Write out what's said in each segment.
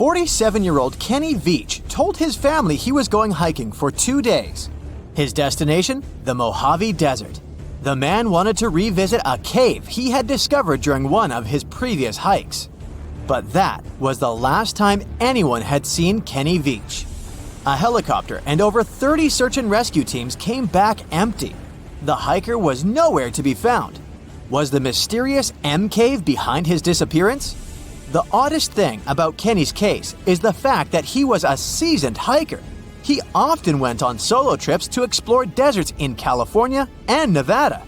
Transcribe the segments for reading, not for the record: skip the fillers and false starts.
47-year-old Kenny Veach told his family he was going hiking for 2 days. His destination? The Mojave Desert. The man wanted to revisit a cave he had discovered during one of his previous hikes. But that was the last time anyone had seen Kenny Veach. A helicopter and over 30 search and rescue teams came back empty. The hiker was nowhere to be found. Was the mysterious M cave behind his disappearance? The oddest thing about Kenny's case is the fact that he was a seasoned hiker. He often went on solo trips to explore deserts in California and Nevada.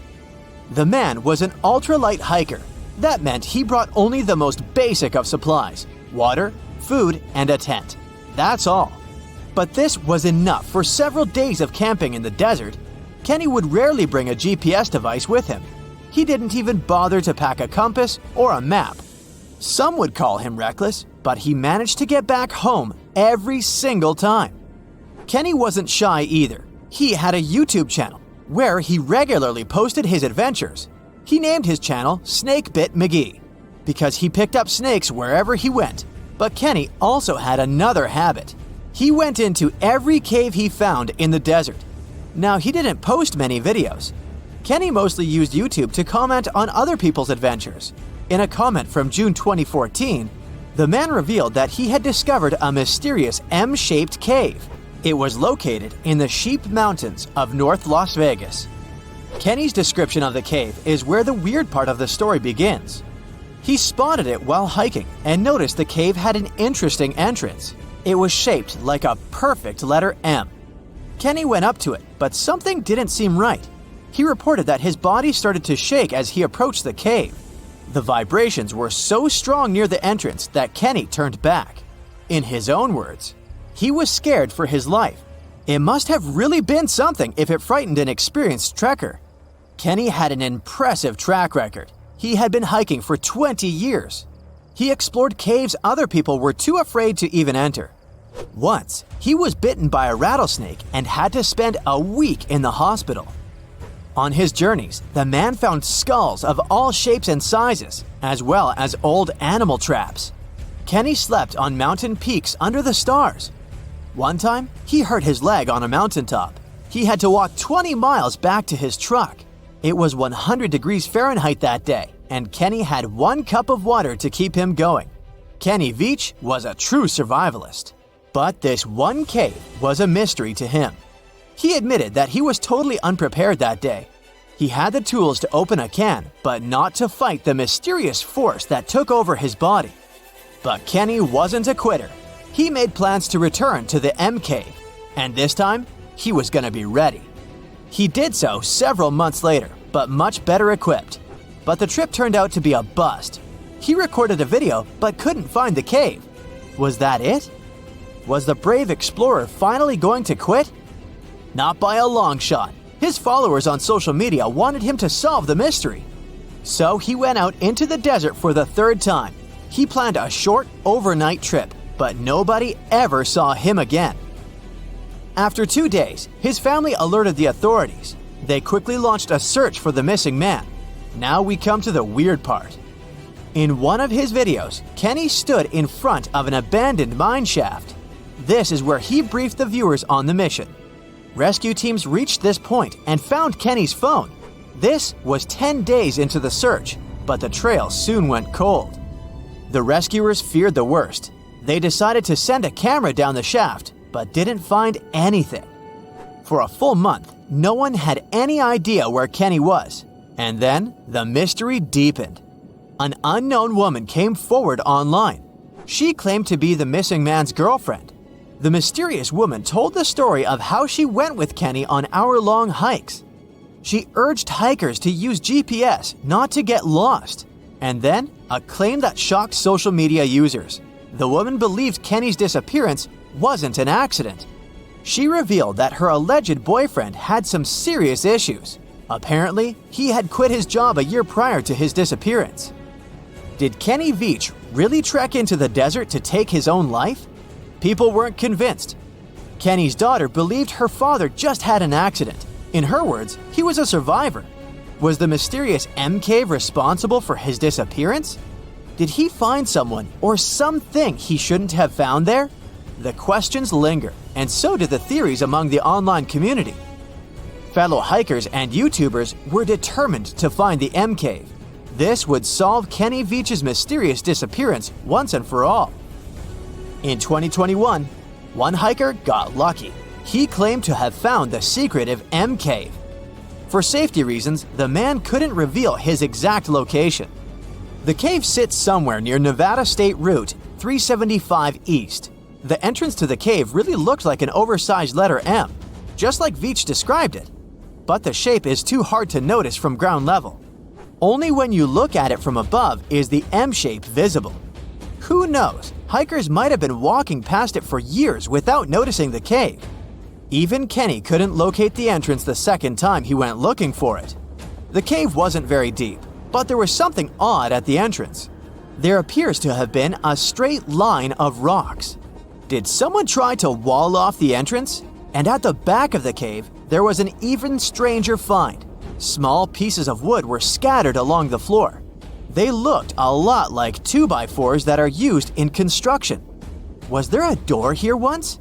The man was an ultralight hiker. That meant he brought only the most basic of supplies: water, food, and a tent. That's all. But this was enough for several days of camping in the desert. Kenny would rarely bring a GPS device with him. He didn't even bother to pack a compass or a map. Some would call him reckless, but he managed to get back home every single time. Kenny wasn't shy either. He had a YouTube channel where he regularly posted his adventures. He named his channel Snakebit McGee because he picked up snakes wherever he went. But Kenny also had another habit. He went into every cave he found in the desert. Now, he didn't post many videos. Kenny mostly used YouTube to comment on other people's adventures. In a comment from June 2014, the man revealed that he had discovered a mysterious M-shaped cave. It was located in the Sheep Mountains of North Las Vegas. Kenny's description of the cave is where the weird part of the story begins. He spotted it while hiking and noticed the cave had an interesting entrance. It was shaped like a perfect letter M. Kenny went up to it, but something didn't seem right. He reported that his body started to shake as he approached the cave. The vibrations were so strong near the entrance that Kenny turned back. In his own words, he was scared for his life. It must have really been something if it frightened an experienced trekker. Kenny had an impressive track record. He had been hiking for 20 years. He explored caves other people were too afraid to even enter. Once, he was bitten by a rattlesnake and had to spend a week in the hospital. On his journeys, the man found skulls of all shapes and sizes, as well as old animal traps. Kenny slept on mountain peaks under the stars. One time, he hurt his leg on a mountaintop. He had to walk 20 miles back to his truck. It was 100 degrees Fahrenheit that day, and Kenny had 1 cup of water to keep him going. Kenny Veach was a true survivalist. But this one cave was a mystery to him. He admitted that he was totally unprepared that day. He had the tools to open a can, but not to fight the mysterious force that took over his body. But Kenny wasn't a quitter. He made plans to return to the M cave, and this time, he was going to be ready. He did so several months later, but much better equipped. But the trip turned out to be a bust. He recorded a video, but couldn't find the cave. Was that it? Was the brave explorer finally going to quit? Not by a long shot. His followers on social media wanted him to solve the mystery. So he went out into the desert for the 3rd time. He planned a short, overnight trip, but nobody ever saw him again. After 2 days, his family alerted the authorities. They quickly launched a search for the missing man. Now we come to the weird part. In one of his videos, Kenny stood in front of an abandoned mine shaft. This is where he briefed the viewers on the mission. Rescue teams reached this point and found Kenny's phone. This was 10 days into the search, but the trail soon went cold. The rescuers feared the worst. They decided to send a camera down the shaft, but didn't find anything. For a full month, no one had any idea where Kenny was. And then, the mystery deepened. An unknown woman came forward online. She claimed to be the missing man's girlfriend. The mysterious woman told the story of how she went with Kenny on hour-long hikes. She urged hikers to use GPS not to get lost. And then, a claim that shocked social media users. The woman believed Kenny's disappearance wasn't an accident. She revealed that her alleged boyfriend had some serious issues. Apparently, he had quit his job a year prior to his disappearance. Did Kenny Veach really trek into the desert to take his own life? People weren't convinced. Kenny's daughter believed her father just had an accident. In her words, he was a survivor. Was the mysterious M cave responsible for his disappearance? Did he find someone or something he shouldn't have found there? The questions linger, and so do the theories among the online community. Fellow hikers and YouTubers were determined to find the M Cave. This would solve Kenny Veach's mysterious disappearance once and for all. In 2021, one hiker got lucky. He claimed to have found the secretive M Cave. For safety reasons, the man couldn't reveal his exact location. The cave sits somewhere near Nevada State Route 375 East. The entrance to the cave really looked like an oversized letter M, just like Veach described it. But the shape is too hard to notice from ground level. Only when you look at it from above is the M shape visible. Who knows, hikers might have been walking past it for years without noticing the cave. Even Kenny couldn't locate the entrance the second time he went looking for it. The cave wasn't very deep, but there was something odd at the entrance. There appears to have been a straight line of rocks. Did someone try to wall off the entrance? And at the back of the cave, there was an even stranger find. Small pieces of wood were scattered along the floor. They looked a lot like 2x4s that are used in construction. Was there a door here once?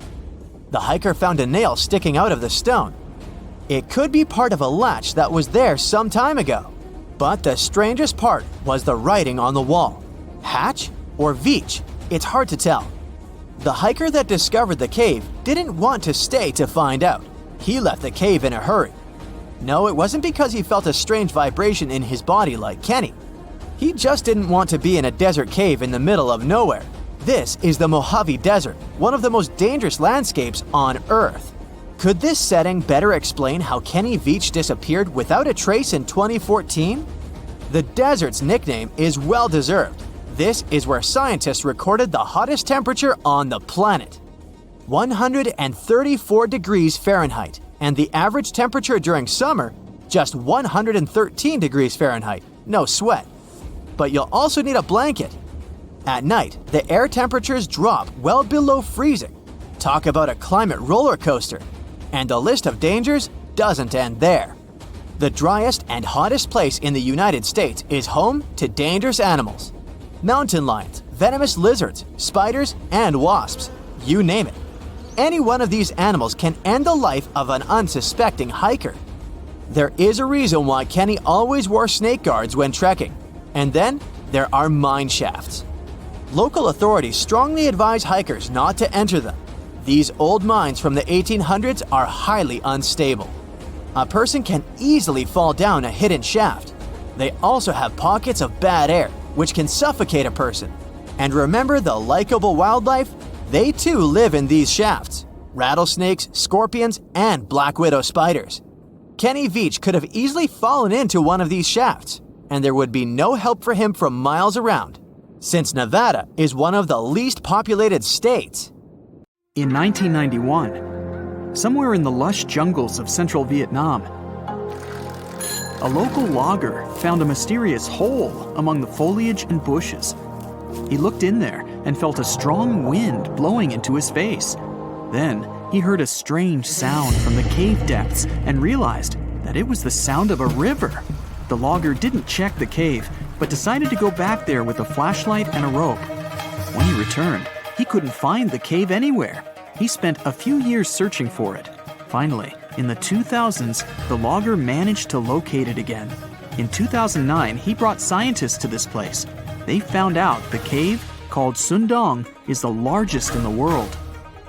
The hiker found a nail sticking out of the stone. It could be part of a latch that was there some time ago. But the strangest part was the writing on the wall. Hatch or Veach? It's hard to tell. The hiker that discovered the cave didn't want to stay to find out. He left the cave in a hurry. No, it wasn't because he felt a strange vibration in his body like Kenny. He just didn't want to be in a desert cave in the middle of nowhere. This is the Mojave Desert, one of the most dangerous landscapes on Earth. Could this setting better explain how Kenny Veach disappeared without a trace in 2014? The desert's nickname is well-deserved. This is where scientists recorded the hottest temperature on the planet. 134 degrees Fahrenheit, and the average temperature during summer, just 113 degrees Fahrenheit, no sweat. But you'll also need a blanket. At night, the air temperatures drop well below freezing. Talk about a climate roller coaster. And the list of dangers doesn't end there. The driest and hottest place in the United States is home to dangerous animals. Mountain lions, venomous lizards, spiders, and wasps. You name it. Any one of these animals can end the life of an unsuspecting hiker. There is a reason why Kenny always wore snake guards when trekking. And then there are mine shafts. Local authorities strongly advise hikers not to enter them. These old mines from the 1800s are highly unstable. A person can easily fall down a hidden shaft. They also have pockets of bad air, which can suffocate a person. And remember the likable wildlife? They too live in these shafts. Rattlesnakes, scorpions, and black widow spiders. Kenny Veach could have easily fallen into one of these shafts, and there would be no help for him from miles around, since Nevada is one of the least populated states. In 1991, somewhere in the lush jungles of central Vietnam, a local logger found a mysterious hole among the foliage and bushes. He looked in there and felt a strong wind blowing into his face. Then he heard a strange sound from the cave depths and realized that it was the sound of a river. The logger didn't check the cave, but decided to go back there with a flashlight and a rope. When he returned, he couldn't find the cave anywhere. He spent a few years searching for it. Finally, in the 2000s, the logger managed to locate it again. In 2009, he brought scientists to this place. They found out the cave, called Sundong, is the largest in the world.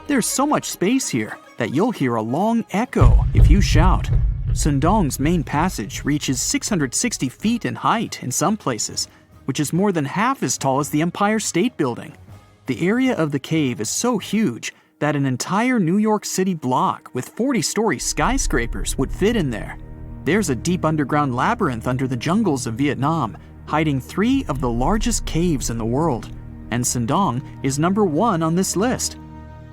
There's so much space here that you'll hear a long echo if you shout. Sundong's main passage reaches 660 feet in height in some places, which is more than half as tall as the Empire State Building. The area of the cave is so huge that an entire New York City block with 40-story skyscrapers would fit in there. There's a deep underground labyrinth under the jungles of Vietnam, hiding 3 of the largest caves in the world, and Sundong is number 1 on this list.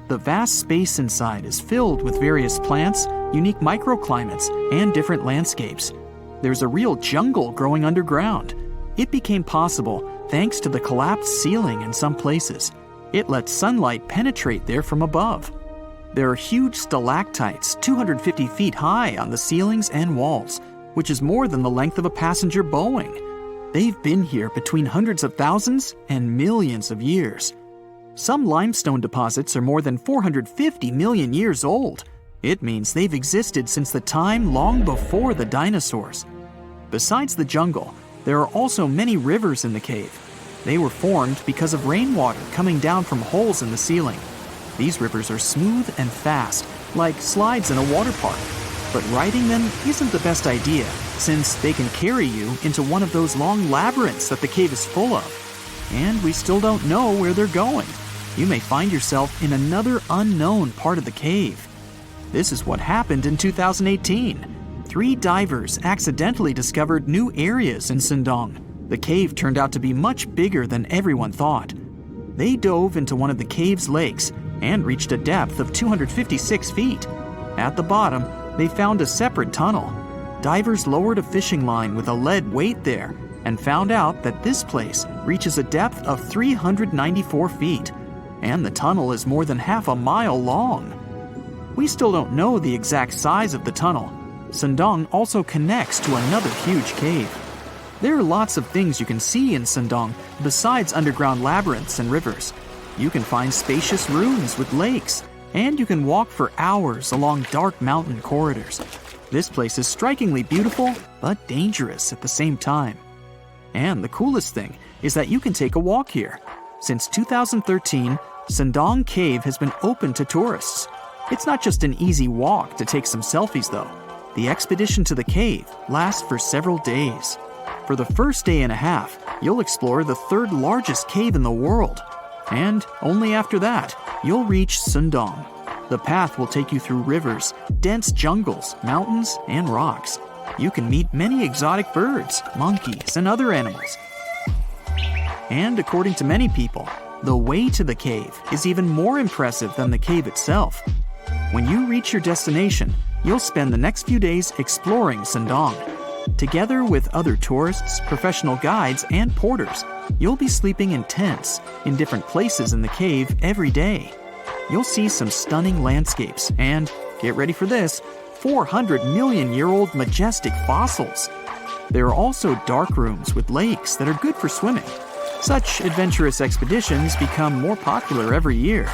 The vast space inside is filled with various plants, unique microclimates, and different landscapes. There's a real jungle growing underground. It became possible thanks to the collapsed ceiling in some places. It lets sunlight penetrate there from above. There are huge stalactites 250 feet high on the ceilings and walls, which is more than the length of a passenger Boeing. They've been here between hundreds of thousands and millions of years. Some limestone deposits are more than 450 million years old. It means they've existed since the time long before the dinosaurs. Besides the jungle, there are also many rivers in the cave. They were formed because of rainwater coming down from holes in the ceiling. These rivers are smooth and fast, like slides in a water park. But riding them isn't the best idea, since they can carry you into one of those long labyrinths that the cave is full of. And we still don't know where they're going. You may find yourself in another unknown part of the cave. This is what happened in 2018. 3 divers accidentally discovered new areas in Sindong. The cave turned out to be much bigger than everyone thought. They dove into one of the cave's lakes and reached a depth of 256 feet. At the bottom, they found a separate tunnel. Divers lowered a fishing line with a lead weight there and found out that this place reaches a depth of 394 feet, and the tunnel is more than half a mile long. We still don't know the exact size of the tunnel. Sindong also connects to another huge cave. There are lots of things you can see in Sindong besides underground labyrinths and rivers. You can find spacious rooms with lakes, and you can walk for hours along dark mountain corridors. This place is strikingly beautiful, but dangerous at the same time. And the coolest thing is that you can take a walk here. Since 2013, Sindong Cave has been open to tourists. It's not just an easy walk to take some selfies though. The expedition to the cave lasts for several days. For the first day and a half, you'll explore the 3rd largest cave in the world. And only after that, you'll reach Sindong. The path will take you through rivers, dense jungles, mountains, and rocks. You can meet many exotic birds, monkeys, and other animals. And according to many people, the way to the cave is even more impressive than the cave itself. When you reach your destination, you'll spend the next few days exploring Sindong. Together with other tourists, professional guides, and porters, you'll be sleeping in tents in different places in the cave every day. You'll see some stunning landscapes and, get ready for this, 400-million-year-old majestic fossils. There are also dark rooms with lakes that are good for swimming. Such adventurous expeditions become more popular every year.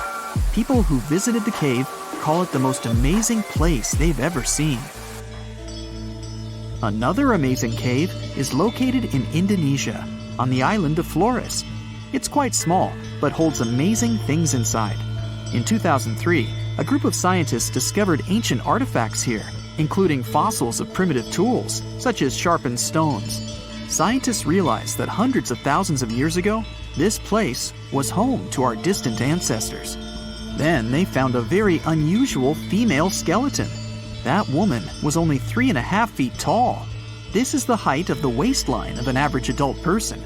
People who visited the cave call it the most amazing place they've ever seen. Another amazing cave is located in Indonesia, on the island of Flores. It's quite small, but holds amazing things inside. In 2003, a group of scientists discovered ancient artifacts here, including fossils of primitive tools, such as sharpened stones. Scientists realized that hundreds of thousands of years ago, this place was home to our distant ancestors. Then they found a very unusual female skeleton. That woman was only 3.5 feet tall. This is the height of the waistline of an average adult person.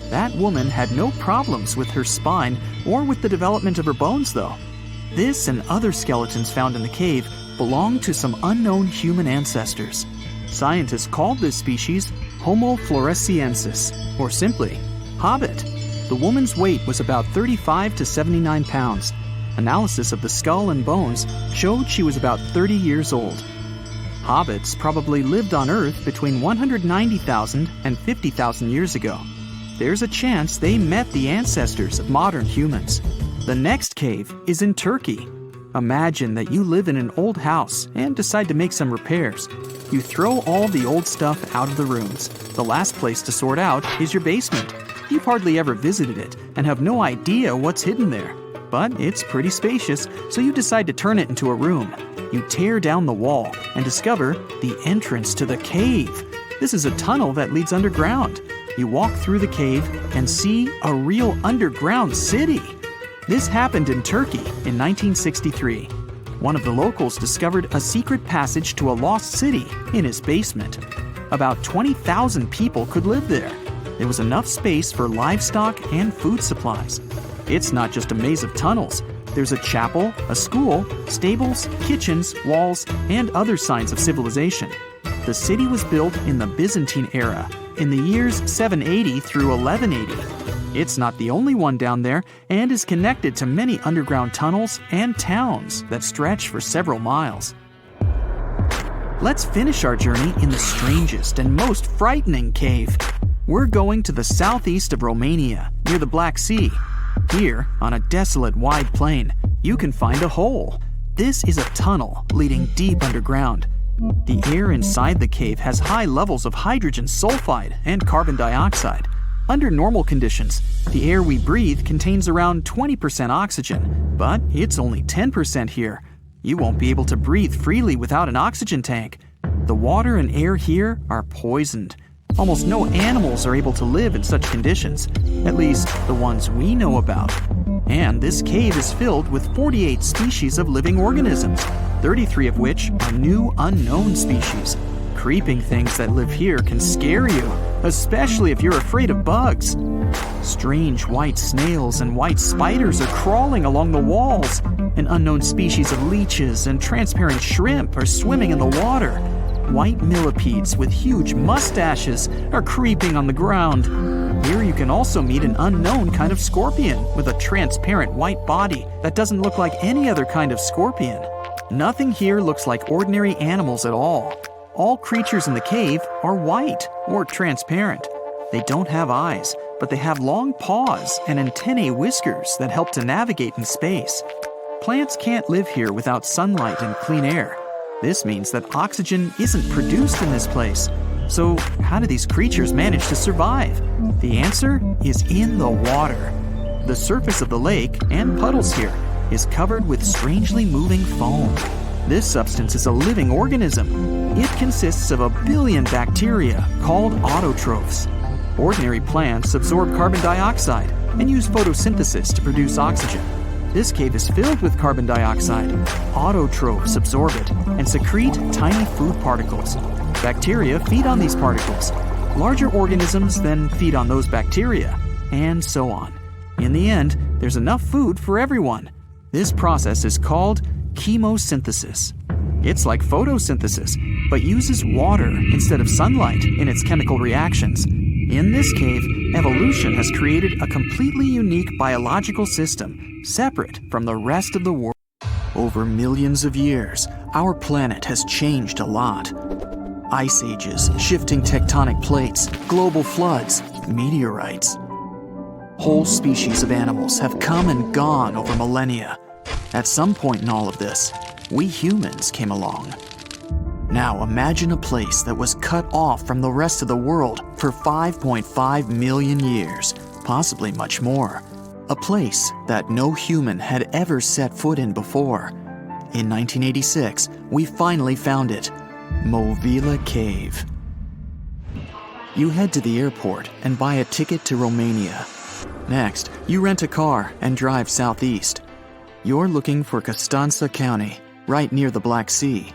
That woman had no problems with her spine or with the development of her bones, though. This and other skeletons found in the cave belong to some unknown human ancestors. Scientists called this species Homo floresiensis, or simply, Hobbit. The woman's weight was about 35 to 79 pounds. Analysis of the skull and bones showed she was about 30 years old. Hobbits probably lived on Earth between 190,000 and 50,000 years ago. There's a chance they met the ancestors of modern humans. The next cave is in Turkey. Imagine that you live in an old house and decide to make some repairs. You throw all the old stuff out of the rooms. The last place to sort out is your basement. You've hardly ever visited it and have no idea what's hidden there. But it's pretty spacious, so you decide to turn it into a room. You tear down the wall and discover the entrance to the cave. This is a tunnel that leads underground. You walk through the cave and see a real underground city. This happened in Turkey in 1963. One of the locals discovered a secret passage to a lost city in his basement. About 20,000 people could live there. There was enough space for livestock and food supplies. It's not just a maze of tunnels. There's a chapel, a school, stables, kitchens, walls, and other signs of civilization. The city was built in the Byzantine era, in the years 780 through 1180. It's not the only one down there and is connected to many underground tunnels and towns that stretch for several miles. Let's finish our journey in the strangest and most frightening cave. We're going to the southeast of Romania, near the Black Sea. Here, on a desolate wide plain, you can find a hole. This is a tunnel leading deep underground. The air inside the cave has high levels of hydrogen sulfide and carbon dioxide. Under normal conditions, the air we breathe contains around 20% oxygen, but it's only 10% here. You won't be able to breathe freely without an oxygen tank. The water and air here are poisoned. Almost no animals are able to live in such conditions, at least the ones we know about. And this cave is filled with 48 species of living organisms, 33 of which are new unknown species. Creeping things that live here can scare you, especially if you're afraid of bugs. Strange white snails and white spiders are crawling along the walls. An unknown species of leeches and transparent shrimp are swimming in the water. White millipedes with huge mustaches are creeping on the ground. Here you can also meet an unknown kind of scorpion with a transparent white body that doesn't look like any other kind of scorpion. Nothing here looks like ordinary animals at all. All creatures in the cave are white or transparent. They don't have eyes, but they have long paws and antennae whiskers that help to navigate in space. Plants can't live here without sunlight and clean air. This means that oxygen isn't produced in this place. So how do these creatures manage to survive? The answer is in the water. The surface of the lake and puddles here is covered with strangely moving foam. This substance is a living organism. It consists of 1 billion bacteria called autotrophs. Ordinary plants absorb carbon dioxide and use photosynthesis to produce oxygen. This cave is filled with carbon dioxide. Autotrophs absorb it and secrete tiny food particles. Bacteria feed on these particles. Larger organisms then feed on those bacteria, and so on. In the end, there's enough food for everyone. This process is called chemosynthesis. It's like photosynthesis, but uses water instead of sunlight in its chemical reactions. In this cave, evolution has created a completely unique biological system, separate from the rest of the world. Over millions of years, our planet has changed a lot. Ice ages, shifting tectonic plates, global floods, meteorites. Whole species of animals have come and gone over millennia. At some point in all of this, we humans came along. Now imagine a place that was cut off from the rest of the world for 5.5 million years, possibly much more. A place that no human had ever set foot in before. In 1986, we finally found it, Movila Cave. You head to the airport and buy a ticket to Romania. Next, you rent a car and drive southeast. You're looking for Constanța County, right near the Black Sea.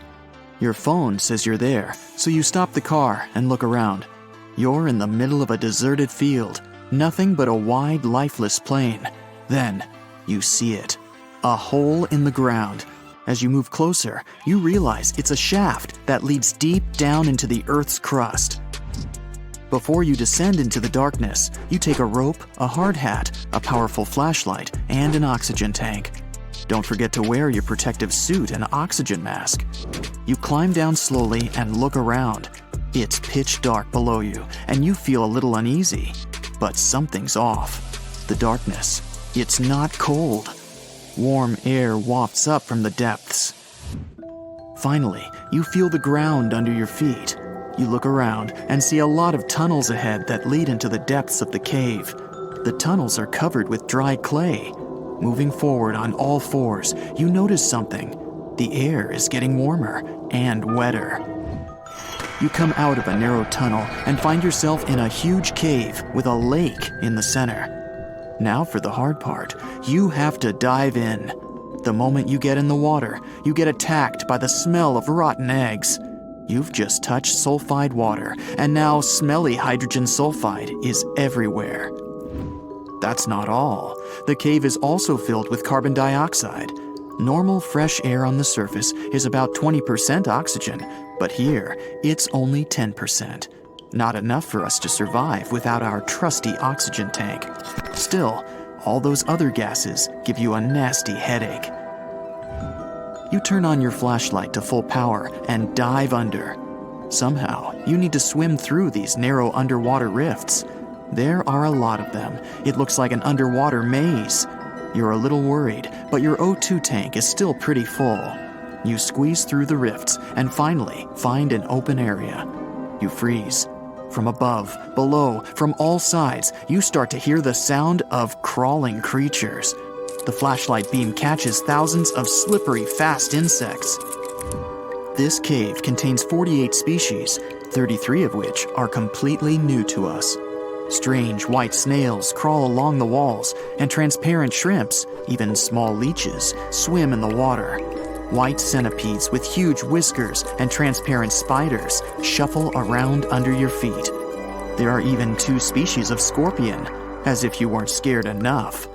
Your phone says you're there, so you stop the car and look around. You're in the middle of a deserted field, nothing but a wide, lifeless plain. Then, you see it. A hole in the ground. As you move closer, you realize it's a shaft that leads deep down into the Earth's crust. Before you descend into the darkness, you take a rope, a hard hat, a powerful flashlight, and an oxygen tank. Don't forget to wear your protective suit and oxygen mask. You climb down slowly and look around. It's pitch dark below you, and you feel a little uneasy. But something's off. The darkness. It's not cold. Warm air wafts up from the depths. Finally, you feel the ground under your feet. You look around and see a lot of tunnels ahead that lead into the depths of the cave. The tunnels are covered with dry clay. Moving forward on all fours, you notice something. The air is getting warmer and wetter. You come out of a narrow tunnel and find yourself in a huge cave with a lake in the center. Now for the hard part, you have to dive in. The moment you get in the water, you get attacked by the smell of rotten eggs. You've just touched sulfide water, and now smelly hydrogen sulfide is everywhere. That's not all. The cave is also filled with carbon dioxide. Normal fresh air on the surface is about 20% oxygen, but here it's only 10%. Not enough for us to survive without our trusty oxygen tank. Still, all those other gases give you a nasty headache. You turn on your flashlight to full power and dive under. Somehow, you need to swim through these narrow underwater rifts. There are a lot of them. It looks like an underwater maze. You're a little worried, but your O2 tank is still pretty full. You squeeze through the rifts and finally find an open area. You freeze. From above, below, from all sides, you start to hear the sound of crawling creatures. The flashlight beam catches thousands of slippery, fast insects. This cave contains 48 species, 33 of which are completely new to us. Strange white snails crawl along the walls, and transparent shrimps, even small leeches, swim in the water. White centipedes with huge whiskers and transparent spiders shuffle around under your feet. There are even 2 species of scorpion, as if you weren't scared enough.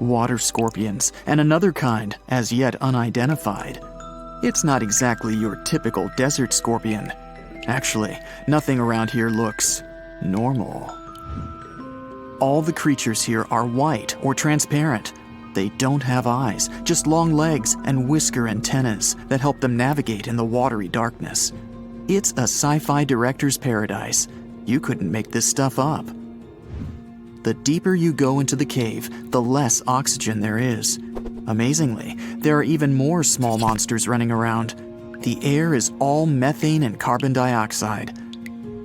Water scorpions, and another kind, as yet unidentified. It's not exactly your typical desert scorpion. Actually, nothing around here looks normal. All the creatures here are white or transparent. They don't have eyes, just long legs and whisker antennas that help them navigate in the watery darkness. It's a sci-fi director's paradise. You couldn't make this stuff up. The deeper you go into the cave, the less oxygen there is. Amazingly, there are even more small monsters running around. The air is all methane and carbon dioxide.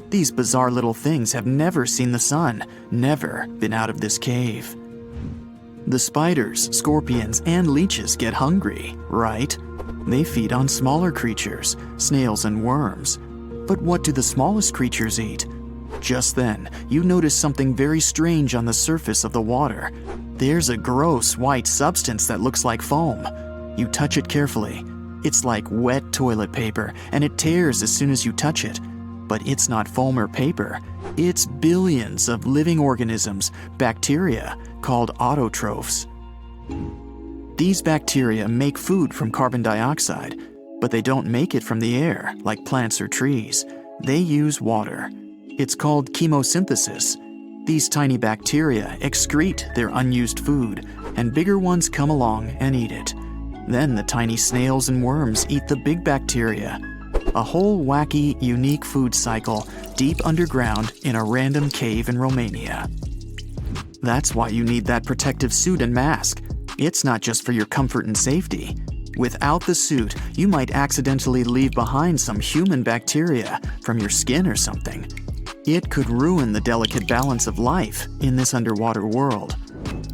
These bizarre little things have never seen the sun, never been out of this cave. The spiders, scorpions, and leeches get hungry, right? They feed on smaller creatures, snails and worms. But what do the smallest creatures eat? Just then, you notice something very strange on the surface of the water. There's a gross white substance that looks like foam. You touch it carefully. It's like wet toilet paper, and it tears as soon as you touch it. But it's not foam or paper. It's billions of living organisms, bacteria, called autotrophs. These bacteria make food from carbon dioxide, but they don't make it from the air like plants or trees. They use water. It's called chemosynthesis. These tiny bacteria excrete their unused food, and bigger ones come along and eat it. Then the tiny snails and worms eat the big bacteria. A whole wacky, unique food cycle deep underground in a random cave in Romania. That's why you need that protective suit and mask. It's not just for your comfort and safety. Without the suit, you might accidentally leave behind some human bacteria from your skin or something. It could ruin the delicate balance of life in this underwater world.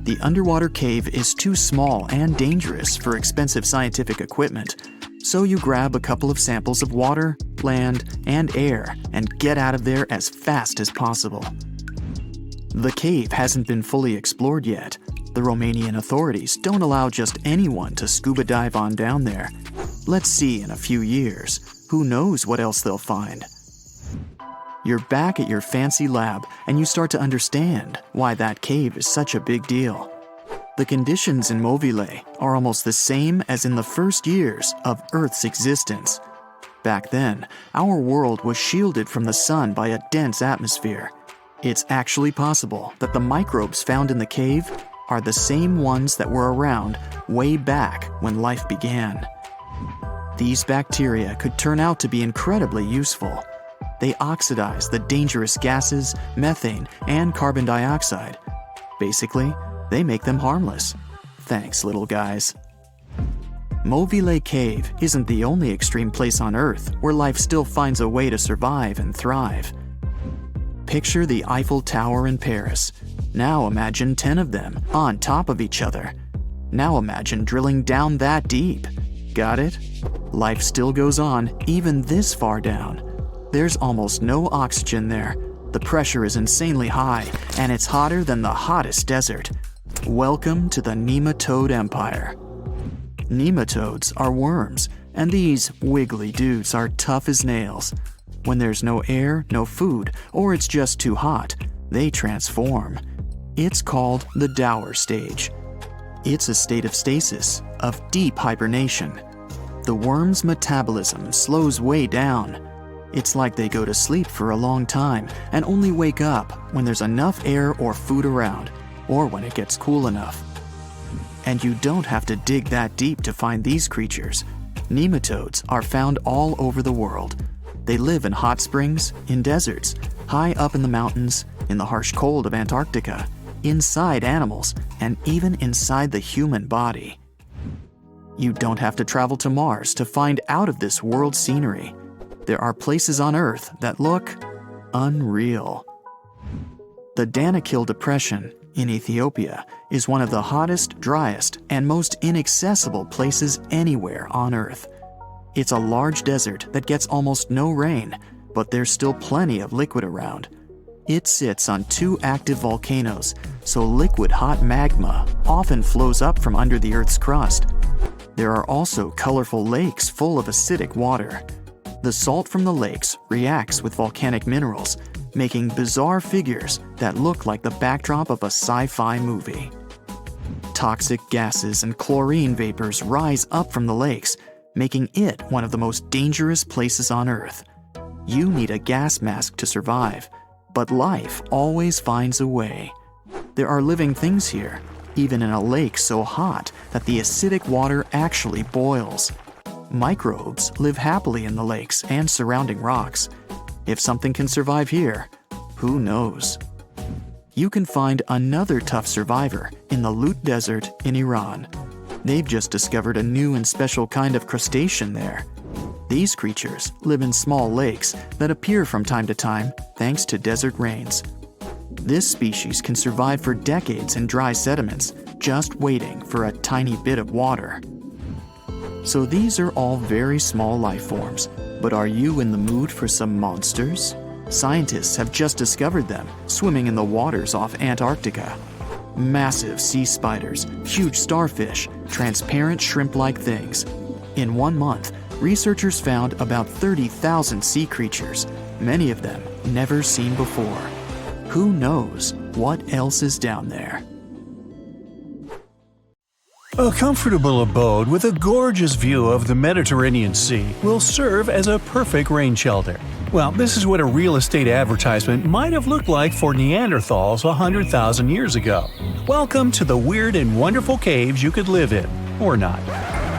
The underwater cave is too small and dangerous for expensive scientific equipment, so you grab a couple of samples of water, land, and air and get out of there as fast as possible. The cave hasn't been fully explored yet. The Romanian authorities don't allow just anyone to scuba dive on down there. Let's see in a few years. Who knows what else they'll find? You're back at your fancy lab, and you start to understand why that cave is such a big deal. The conditions in Mobile are almost the same as in the first years of Earth's existence. Back then, our world was shielded from the sun by a dense atmosphere. It's actually possible that the microbes found in the cave are the same ones that were around way back when life began. These bacteria could turn out to be incredibly useful. They oxidize the dangerous gases, methane, and carbon dioxide. Basically, they make them harmless. Thanks, little guys. Mobile Cave isn't the only extreme place on Earth where life still finds a way to survive and thrive. Picture the Eiffel Tower in Paris. Now imagine 10 of them on top of each other. Now imagine drilling down that deep. Got it? Life still goes on, even this far down. There's almost no oxygen there. The pressure is insanely high, and it's hotter than the hottest desert. Welcome to the nematode empire. Nematodes are worms, and these wiggly dudes are tough as nails. When there's no air, no food, or it's just too hot, they transform. It's called the Dower stage. It's a state of stasis, of deep hibernation. The worm's metabolism slows way down. It's like they go to sleep for a long time and only wake up when there's enough air or food around, or when it gets cool enough. And you don't have to dig that deep to find these creatures. Nematodes are found all over the world. They live in hot springs, in deserts, high up in the mountains, in the harsh cold of Antarctica, inside animals, and even inside the human body. You don't have to travel to Mars to find out of this world scenery. There are places on Earth that look unreal. The Danakil Depression in Ethiopia is one of the hottest, driest, and most inaccessible places anywhere on Earth. It's a large desert that gets almost no rain, but there's still plenty of liquid around. It sits on 2 active volcanoes, so liquid hot magma often flows up from under the Earth's crust. There are also colorful lakes full of acidic water. The salt from the lakes reacts with volcanic minerals, making bizarre figures that look like the backdrop of a sci-fi movie. Toxic gases and chlorine vapors rise up from the lakes, making it one of the most dangerous places on Earth. You need a gas mask to survive, but life always finds a way. There are living things here, even in a lake so hot that the acidic water actually boils. Microbes live happily in the lakes and surrounding rocks. If something can survive here, who knows? You can find another tough survivor in the Lut Desert in Iran. They've just discovered a new and special kind of crustacean there. These creatures live in small lakes that appear from time to time thanks to desert rains. This species can survive for decades in dry sediments, just waiting for a tiny bit of water. So these are all very small life forms, but are you in the mood for some monsters? Scientists have just discovered them swimming in the waters off Antarctica. Massive sea spiders, huge starfish, transparent shrimp-like things. In 1 month, researchers found about 30,000 sea creatures, many of them never seen before. Who knows what else is down there? A comfortable abode with a gorgeous view of the Mediterranean Sea will serve as a perfect rain shelter. Well, this is what a real estate advertisement might have looked like for Neanderthals 100,000 years ago. Welcome to the weird and wonderful caves you could live in, or not.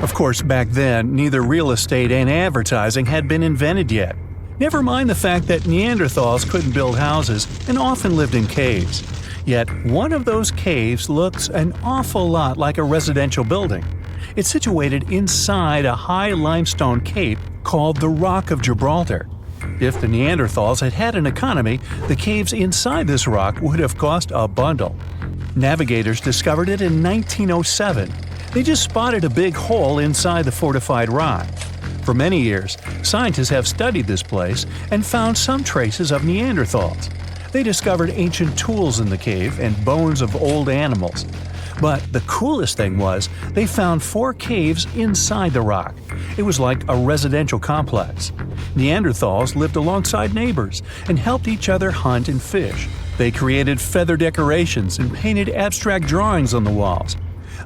Of course, back then, neither real estate and advertising had been invented yet. Never mind the fact that Neanderthals couldn't build houses and often lived in caves. Yet, one of those caves looks an awful lot like a residential building. It's situated inside a high limestone cape called the Rock of Gibraltar. If the Neanderthals had had an economy, the caves inside this rock would have cost a bundle. Navigators discovered it in 1907. They just spotted a big hole inside the fortified rock. For many years, scientists have studied this place and found some traces of Neanderthals. They discovered ancient tools in the cave and bones of old animals. But the coolest thing was, they found 4 caves inside the rock. It was like a residential complex. Neanderthals lived alongside neighbors and helped each other hunt and fish. They created feather decorations and painted abstract drawings on the walls.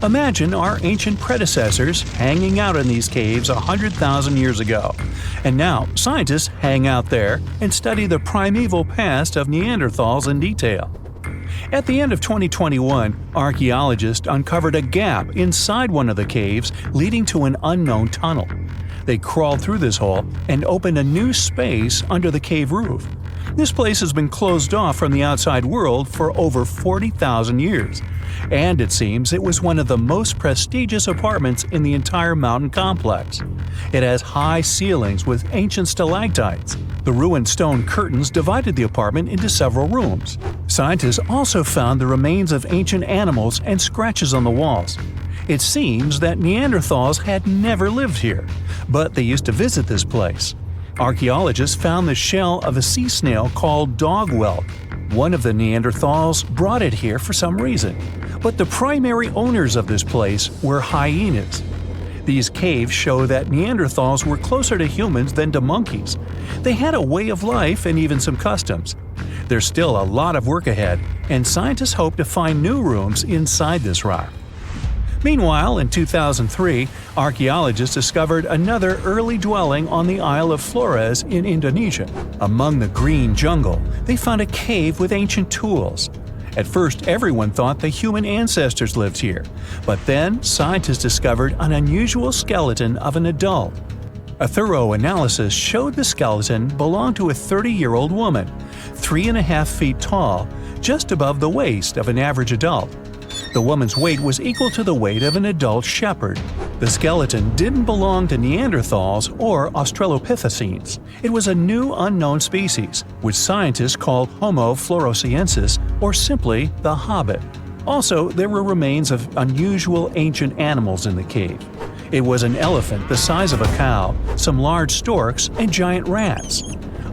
Imagine our ancient predecessors hanging out in these caves 100,000 years ago. And now, scientists hang out there and study the primeval past of Neanderthals in detail. At the end of 2021, archaeologists uncovered a gap inside one of the caves leading to an unknown tunnel. They crawled through this hole and opened a new space under the cave roof. This place has been closed off from the outside world for over 40,000 years. And it seems it was one of the most prestigious apartments in the entire mountain complex. It has high ceilings with ancient stalactites. The ruined stone curtains divided the apartment into several rooms. Scientists also found the remains of ancient animals and scratches on the walls. It seems that Neanderthals had never lived here, but they used to visit this place. Archaeologists found the shell of a sea snail called dog whelk. One of the Neanderthals brought it here for some reason, but the primary owners of this place were hyenas. These caves show that Neanderthals were closer to humans than to monkeys. They had a way of life and even some customs. There's still a lot of work ahead, and scientists hope to find new rooms inside this rock. Meanwhile, in 2003, archaeologists discovered another early dwelling on the Isle of Flores in Indonesia. Among the green jungle, they found a cave with ancient tools. At first, everyone thought the human ancestors lived here, but then scientists discovered an unusual skeleton of an adult. A thorough analysis showed the skeleton belonged to a 30-year-old woman, 3.5 feet tall, just above the waist of an average adult. The woman's weight was equal to the weight of an adult shepherd. The skeleton didn't belong to Neanderthals or Australopithecines. It was a new unknown species, which scientists called Homo floresiensis, or simply the Hobbit. Also, there were remains of unusual ancient animals in the cave. It was an elephant the size of a cow, some large storks, and giant rats.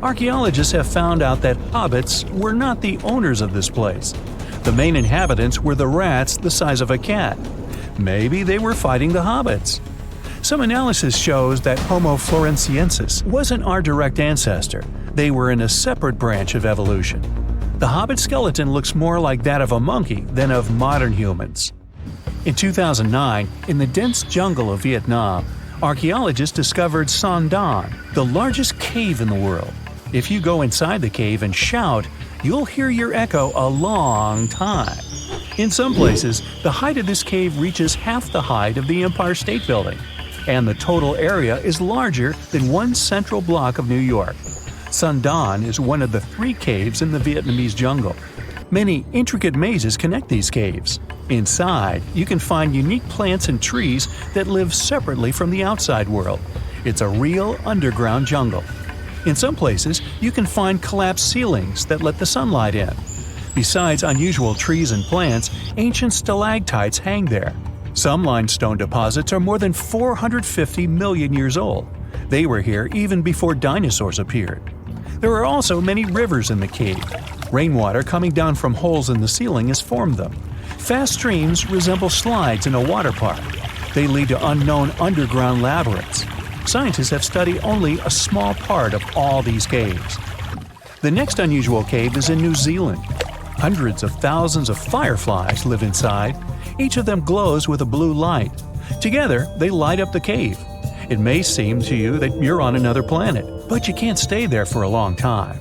Archaeologists have found out that hobbits were not the owners of this place. The main inhabitants were the rats the size of a cat. Maybe they were fighting the hobbits. Some analysis shows that Homo floresiensis wasn't our direct ancestor. They were in a separate branch of evolution. The hobbit skeleton looks more like that of a monkey than of modern humans. In 2009, in the dense jungle of Vietnam, archaeologists discovered Son Don, the largest cave in the world. If you go inside the cave and shout, you'll hear your echo a long time. In some places, the height of this cave reaches half the height of the Empire State Building, and the total area is larger than one central block of New York. Son Don is one of the 3 caves in the Vietnamese jungle. Many intricate mazes connect these caves. Inside, you can find unique plants and trees that live separately from the outside world. It's a real underground jungle. In some places, you can find collapsed ceilings that let the sunlight in. Besides unusual trees and plants, ancient stalactites hang there. Some limestone deposits are more than 450 million years old. They were here even before dinosaurs appeared. There are also many rivers in the cave. Rainwater coming down from holes in the ceiling has formed them. Fast streams resemble slides in a water park. They lead to unknown underground labyrinths. Scientists have studied only a small part of all these caves. The next unusual cave is in New Zealand. Hundreds of thousands of fireflies live inside. Each of them glows with a blue light. Together, they light up the cave. It may seem to you that you're on another planet, but you can't stay there for a long time.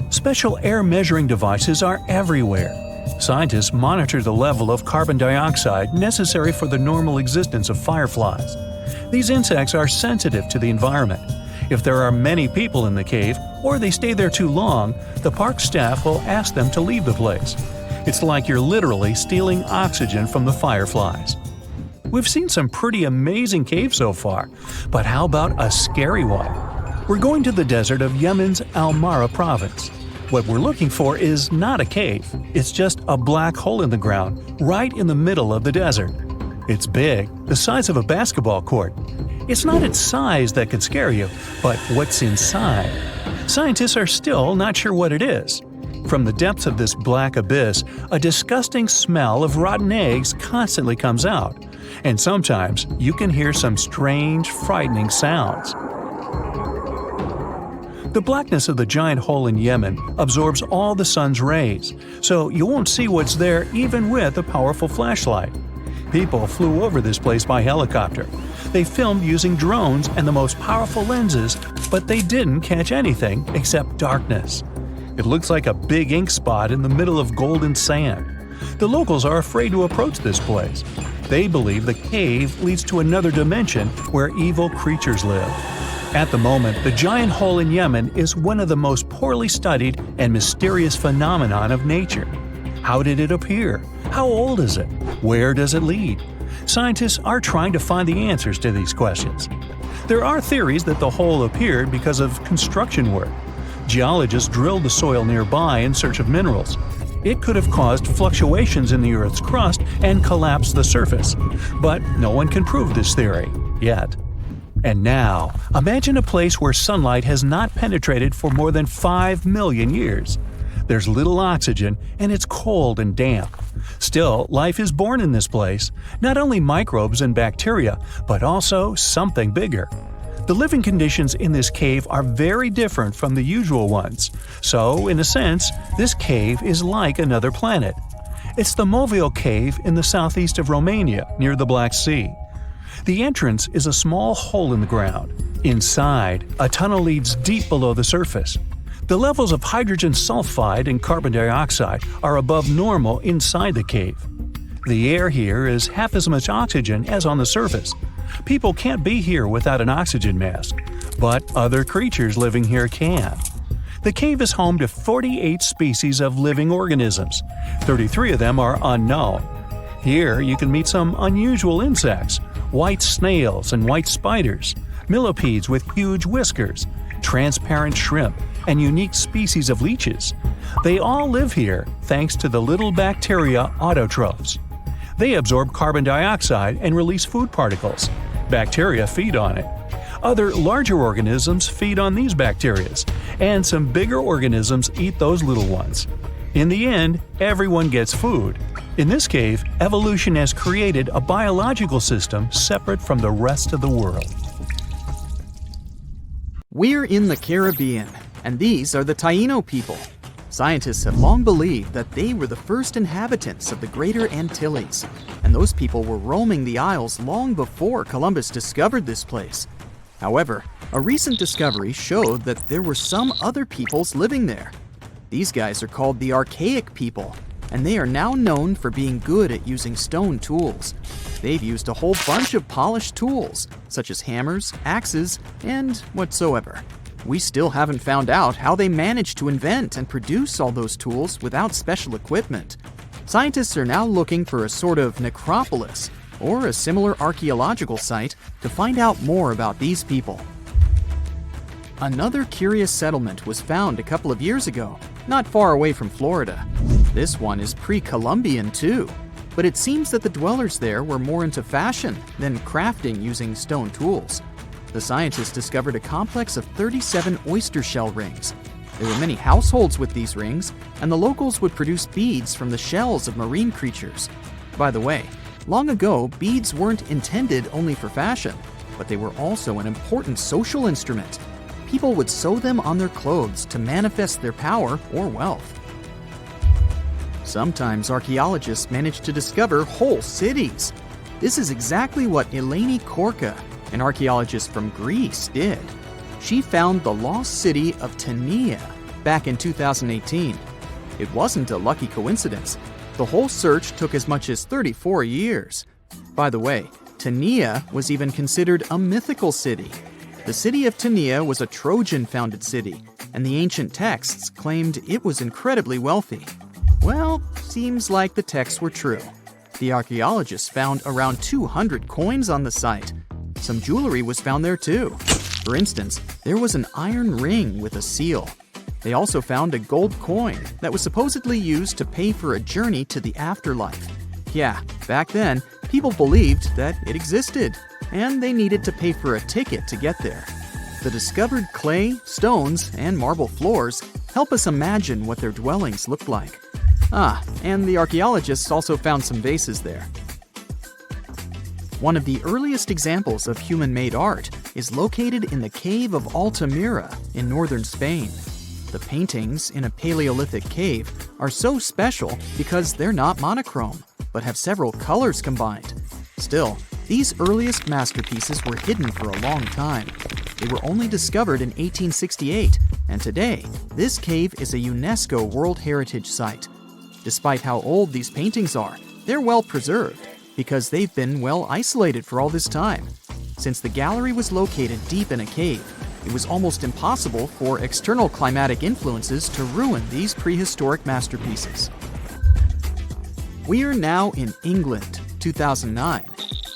Special air measuring devices are everywhere. Scientists monitor the level of carbon dioxide necessary for the normal existence of fireflies. These insects are sensitive to the environment. If there are many people in the cave, or they stay there too long, the park staff will ask them to leave the place. It's like you're literally stealing oxygen from the fireflies. We've seen some pretty amazing caves so far, but how about a scary one? We're going to the desert of Yemen's Al-Mara province. What we're looking for is not a cave, it's just a black hole in the ground, right in the middle of the desert. It's big, the size of a basketball court. It's not its size that could scare you, but what's inside. Scientists are still not sure what it is. From the depths of this black abyss, a disgusting smell of rotten eggs constantly comes out, and sometimes you can hear some strange, frightening sounds. The blackness of the giant hole in Yemen absorbs all the sun's rays, so you won't see what's there even with a powerful flashlight. People flew over this place by helicopter. They filmed using drones and the most powerful lenses, but they didn't catch anything except darkness. It looks like a big ink spot in the middle of golden sand. The locals are afraid to approach this place. They believe the cave leads to another dimension where evil creatures live. At the moment, the giant hole in Yemen is one of the most poorly studied and mysterious phenomenon of nature. How did it appear? How old is it? Where does it lead? Scientists are trying to find the answers to these questions. There are theories that the hole appeared because of construction work. Geologists drilled the soil nearby in search of minerals. It could have caused fluctuations in the Earth's crust and collapsed the surface. But no one can prove this theory, yet. And now, imagine a place where sunlight has not penetrated for more than 5 million years. There's little oxygen, and it's cold and damp. Still, life is born in this place, not only microbes and bacteria, but also something bigger. The living conditions in this cave are very different from the usual ones, so, in a sense, this cave is like another planet. It's the Movil Cave in the southeast of Romania, near the Black Sea. The entrance is a small hole in the ground. Inside, a tunnel leads deep below the surface. The levels of hydrogen sulfide and carbon dioxide are above normal inside the cave. The air here is half as much oxygen as on the surface. People can't be here without an oxygen mask. but other creatures living here can. The cave is home to 48 species of living organisms. 33 of them are unknown. Here you can meet some unusual insects, white snails and white spiders, millipedes with huge whiskers, transparent shrimp, and unique species of leeches. They all live here thanks to the little bacteria autotrophs. They absorb carbon dioxide and release food particles. Bacteria feed on it. Other larger organisms feed on these bacteria, and some bigger organisms eat those little ones. In the end, everyone gets food. In this cave, evolution has created a biological system separate from the rest of the world. We're in the Caribbean, and these are the Taino people. Scientists have long believed that they were the first inhabitants of the Greater Antilles, and those people were roaming the Isles long before Columbus discovered this place. However, a recent discovery showed that there were some other peoples living there. These guys are called the Archaic people, and they are now known for being good at using stone tools. They've used a whole bunch of polished tools, such as hammers, axes, and whatsoever. We still haven't found out how they managed to invent and produce all those tools without special equipment. Scientists are now looking for a sort of necropolis, or a similar archaeological site, to find out more about these people. Another curious settlement was found a couple of years ago, not far away from Florida. This one is pre-Columbian too, but it seems that the dwellers there were more into fashion than crafting using stone tools. The scientists discovered a complex of 37 oyster shell rings. There were many households with these rings, and the locals would produce beads from the shells of marine creatures. By the way, long ago, beads weren't intended only for fashion, but they were also an important social instrument. People would sew them on their clothes to manifest their power or wealth. Sometimes archaeologists manage to discover whole cities. This is exactly what Eleni Korka, an archaeologist from Greece, did. She found the lost city of Tania back in 2018. It wasn't a lucky coincidence. The whole search took as much as 34 years. By the way, Tania was even considered a mythical city. The city of Tania was a Trojan-founded city, and the ancient texts claimed it was incredibly wealthy. Well, seems like the texts were true. The archaeologists found around 200 coins on the site. Some jewelry was found there too. For instance, there was an iron ring with a seal. They also found a gold coin that was supposedly used to pay for a journey to the afterlife. Yeah, back then, people believed that it existed, and they needed to pay for a ticket to get there. The discovered clay, stones, and marble floors help us imagine what their dwellings looked like. And the archaeologists also found some vases there. One of the earliest examples of human-made art is located in the cave of Altamira in northern Spain. The paintings in a Paleolithic cave are so special because they're not monochrome, but have several colors combined. Still, these earliest masterpieces were hidden for a long time. They were only discovered in 1868, and today, this cave is a UNESCO World Heritage Site. Despite how old these paintings are, they're well preserved because they've been well isolated for all this time. Since the gallery was located deep in a cave, it was almost impossible for external climatic influences to ruin these prehistoric masterpieces. We are now in England, 2009.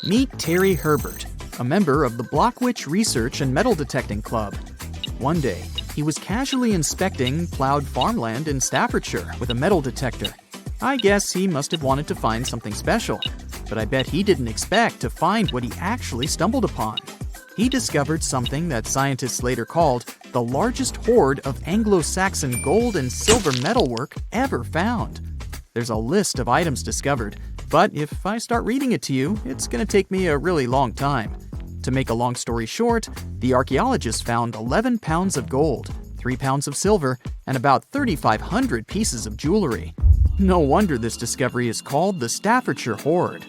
Meet Terry Herbert, a member of the Blockwitch Research and Metal Detecting Club. One day, he was casually inspecting plowed farmland in Staffordshire with a metal detector. I guess he must have wanted to find something special, but I bet he didn't expect to find what he actually stumbled upon. He discovered something that scientists later called the largest hoard of Anglo-Saxon gold and silver metalwork ever found. There's a list of items discovered, but if I start reading it to you, it's going to take me a really long time. To make a long story short, the archaeologists found 11 pounds of gold, 3 pounds of silver, and about 3,500 pieces of jewelry. No wonder this discovery is called the Staffordshire Hoard.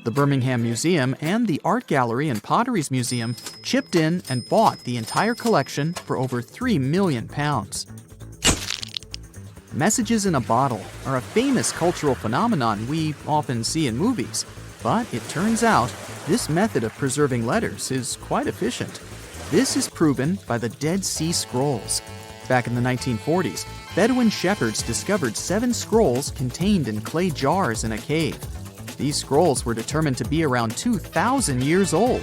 The Birmingham Museum and the Art Gallery and Potteries Museum chipped in and bought the entire collection for over £3 million. Messages in a bottle are a famous cultural phenomenon we often see in movies, but it turns out this method of preserving letters is quite efficient. This is proven by the Dead Sea Scrolls. Back in the 1940s, Bedouin shepherds discovered 7 scrolls contained in clay jars in a cave. These scrolls were determined to be around 2,000 years old.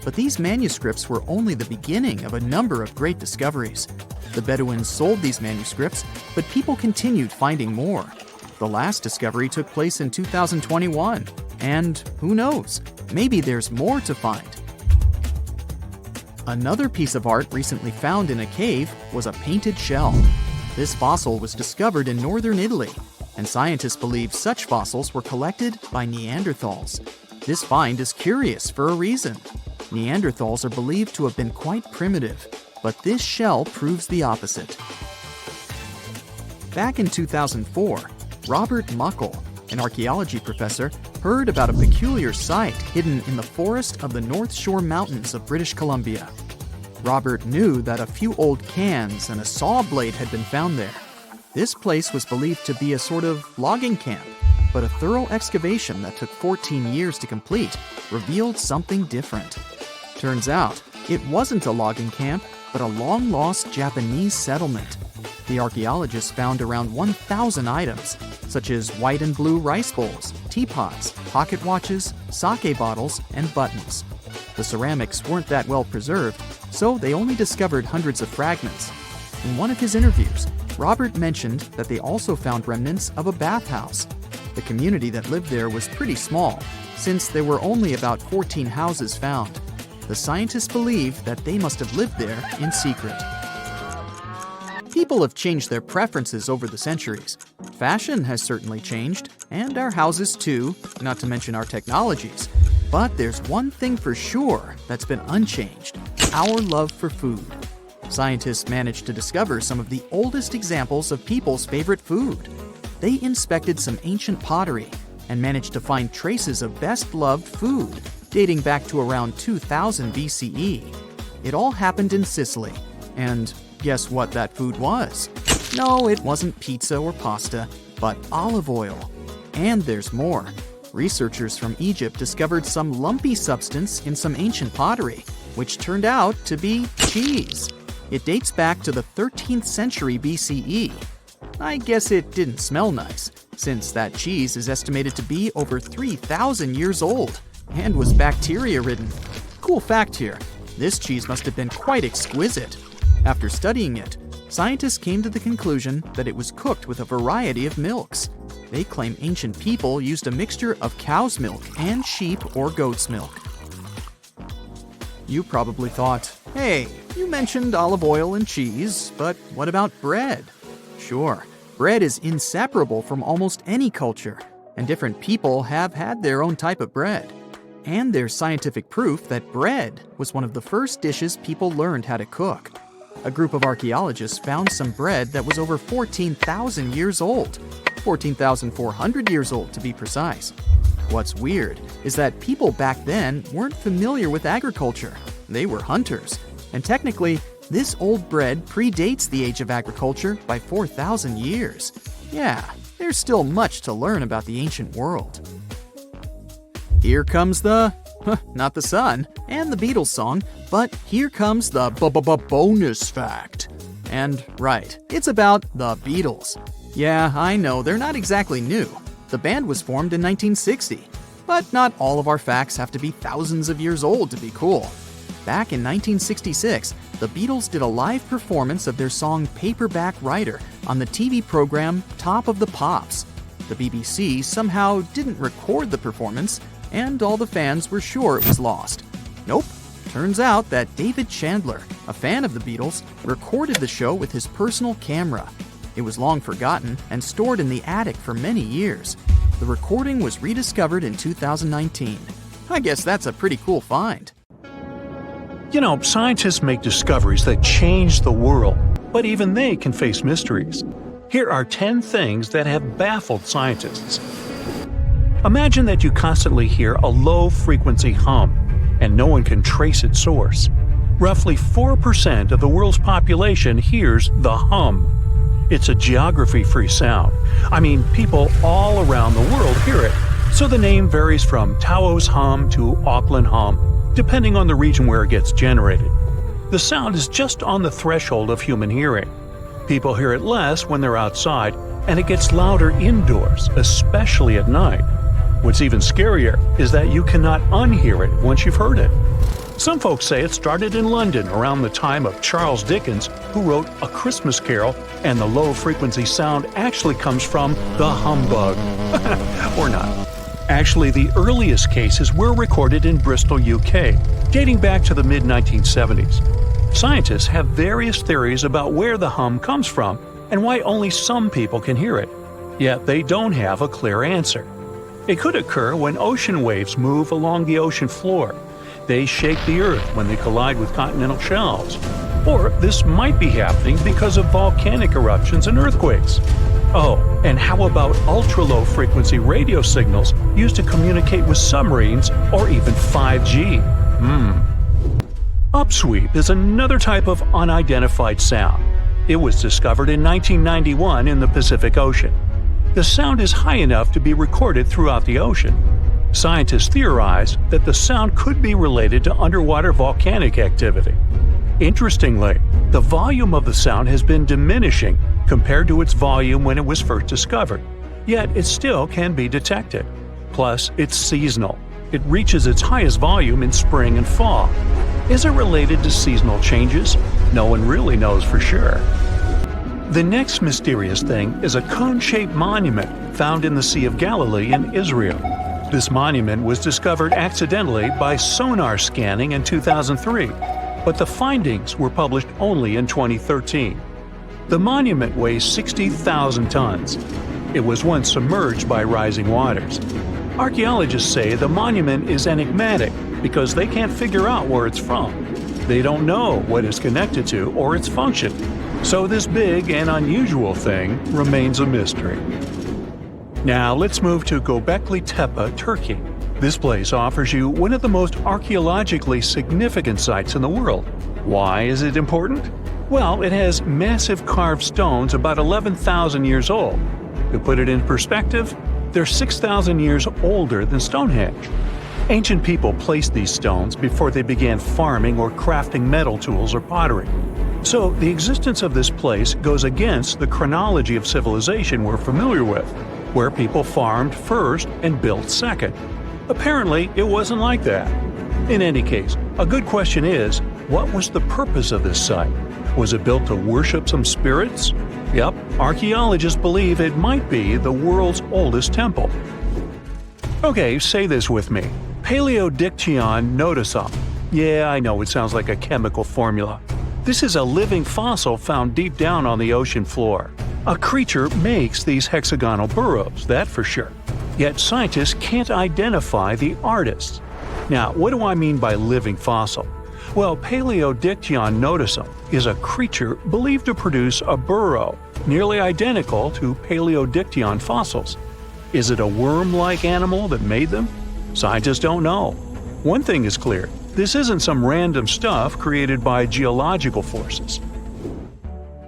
But these manuscripts were only the beginning of a number of great discoveries. The Bedouins sold these manuscripts, but people continued finding more. The last discovery took place in 2021, and who knows, maybe there's more to find. Another piece of art recently found in a cave was a painted shell. This fossil was discovered in northern Italy, and scientists believe such fossils were collected by Neanderthals. This find is curious for a reason. Neanderthals are believed to have been quite primitive, but this shell proves the opposite. Back in 2004, Robert Muckle, an archaeology professor, heard about a peculiar site hidden in the forest of the North Shore Mountains of British Columbia. Robert knew that a few old cans and a saw blade had been found there. This place was believed to be a sort of logging camp, but a thorough excavation that took 14 years to complete revealed something different. Turns out, it wasn't a logging camp, but a long-lost Japanese settlement. The archaeologists found around 1,000 items, such as white and blue rice bowls, teapots, pocket watches, sake bottles, and buttons. The ceramics weren't that well preserved, so they only discovered hundreds of fragments. In one of his interviews, Robert mentioned that they also found remnants of a bathhouse. The community that lived there was pretty small, since there were only about 14 houses found. The scientists believe that they must have lived there in secret. People have changed their preferences over the centuries. Fashion has certainly changed, and our houses too, not to mention our technologies. But there's one thing for sure that's been unchanged: our love for food. Scientists managed to discover some of the oldest examples of people's favorite food. They inspected some ancient pottery and managed to find traces of best-loved food dating back to around 2000 BCE. It all happened in Sicily. And guess what that food was? No, it wasn't pizza or pasta, but olive oil. And there's more. Researchers from Egypt discovered some lumpy substance in some ancient pottery, which turned out to be cheese. It dates back to the 13th century BCE. I guess it didn't smell nice, since that cheese is estimated to be over 3,000 years old and was bacteria-ridden. Cool fact here, this cheese must have been quite exquisite. After studying it, scientists came to the conclusion that it was cooked with a variety of milks. They claim ancient people used a mixture of cow's milk and sheep or goat's milk. You probably thought, hey, you mentioned olive oil and cheese, but what about bread? Sure, bread is inseparable from almost any culture, and different people have had their own type of bread. And there's scientific proof that bread was one of the first dishes people learned how to cook. A group of archaeologists found some bread that was over 14,000 years old. 14,400 years old, to be precise. What's weird is that people back then weren't familiar with agriculture. They were hunters. And technically, this old bread predates the age of agriculture by 4,000 years. Yeah, there's still much to learn about the ancient world. Here comes not the sun, and the Beatles song, but here comes the bonus fact. And right, it's about the Beatles. Yeah, I know, they're not exactly new. The band was formed in 1960. But not all of our facts have to be thousands of years old to be cool. Back in 1966, the Beatles did a live performance of their song Paperback Writer on the TV program Top of the Pops. The BBC somehow didn't record the performance, and all the fans were sure it was lost. Nope. Turns out that David Chandler, a fan of the Beatles, recorded the show with his personal camera. It was long forgotten and stored in the attic for many years. The recording was rediscovered in 2019. I guess that's a pretty cool find. You know, scientists make discoveries that change the world, but even they can face mysteries. Here are 10 things that have baffled scientists. Imagine that you constantly hear a low-frequency hum, and no one can trace its source. Roughly 4% of the world's population hears the hum. It's a geography-free sound. I mean, people all around the world hear it, so the name varies from Tao's hum to Auckland hum, depending on the region where it gets generated. The sound is just on the threshold of human hearing. People hear it less when they're outside, and it gets louder indoors, especially at night. What's even scarier is that you cannot unhear it once you've heard it. Some folks say it started in London around the time of Charles Dickens, who wrote A Christmas Carol, and the low-frequency sound actually comes from the humbug. Or not. Actually, the earliest cases were recorded in Bristol, UK, dating back to the mid-1970s. Scientists have various theories about where the hum comes from and why only some people can hear it, yet they don't have a clear answer. It could occur when ocean waves move along the ocean floor. They shake the Earth when they collide with continental shelves. Or this might be happening because of volcanic eruptions and earthquakes. Oh, and how about ultra-low frequency radio signals used to communicate with submarines or even 5G? Upsweep is another type of unidentified sound. It was discovered in 1991 in the Pacific Ocean. The sound is high enough to be recorded throughout the ocean. Scientists theorize that the sound could be related to underwater volcanic activity. Interestingly, the volume of the sound has been diminishing compared to its volume when it was first discovered, yet it still can be detected. Plus, it's seasonal. It reaches its highest volume in spring and fall. Is it related to seasonal changes? No one really knows for sure. The next mysterious thing is a cone-shaped monument found in the Sea of Galilee in Israel. This monument was discovered accidentally by sonar scanning in 2003, but the findings were published only in 2013. The monument weighs 60,000 tons. It was once submerged by rising waters. Archaeologists say the monument is enigmatic because they can't figure out where it's from. They don't know what it's connected to or its function. So this big and unusual thing remains a mystery. Now let's move to Göbekli Tepe, Turkey. This place offers you one of the most archaeologically significant sites in the world. Why is it important? Well, it has massive carved stones about 11,000 years old. To put it in perspective, they're 6,000 years older than Stonehenge. Ancient people placed these stones before they began farming or crafting metal tools or pottery. So the existence of this place goes against the chronology of civilization we're familiar with, where people farmed first and built second. Apparently, it wasn't like that. In any case, a good question is, what was the purpose of this site? Was it built to worship some spirits? Yep, archaeologists believe it might be the world's oldest temple. Okay, say this with me. Paleodictyon notusum. Yeah, I know it sounds like a chemical formula. This is a living fossil found deep down on the ocean floor. A creature makes these hexagonal burrows, that for sure. Yet scientists can't identify the artist. Now, what do I mean by living fossil? Well, Paleodictyon notusum is a creature believed to produce a burrow nearly identical to Paleodictyon fossils. Is it a worm-like animal that made them? Scientists don't know. One thing is clear, this isn't some random stuff created by geological forces.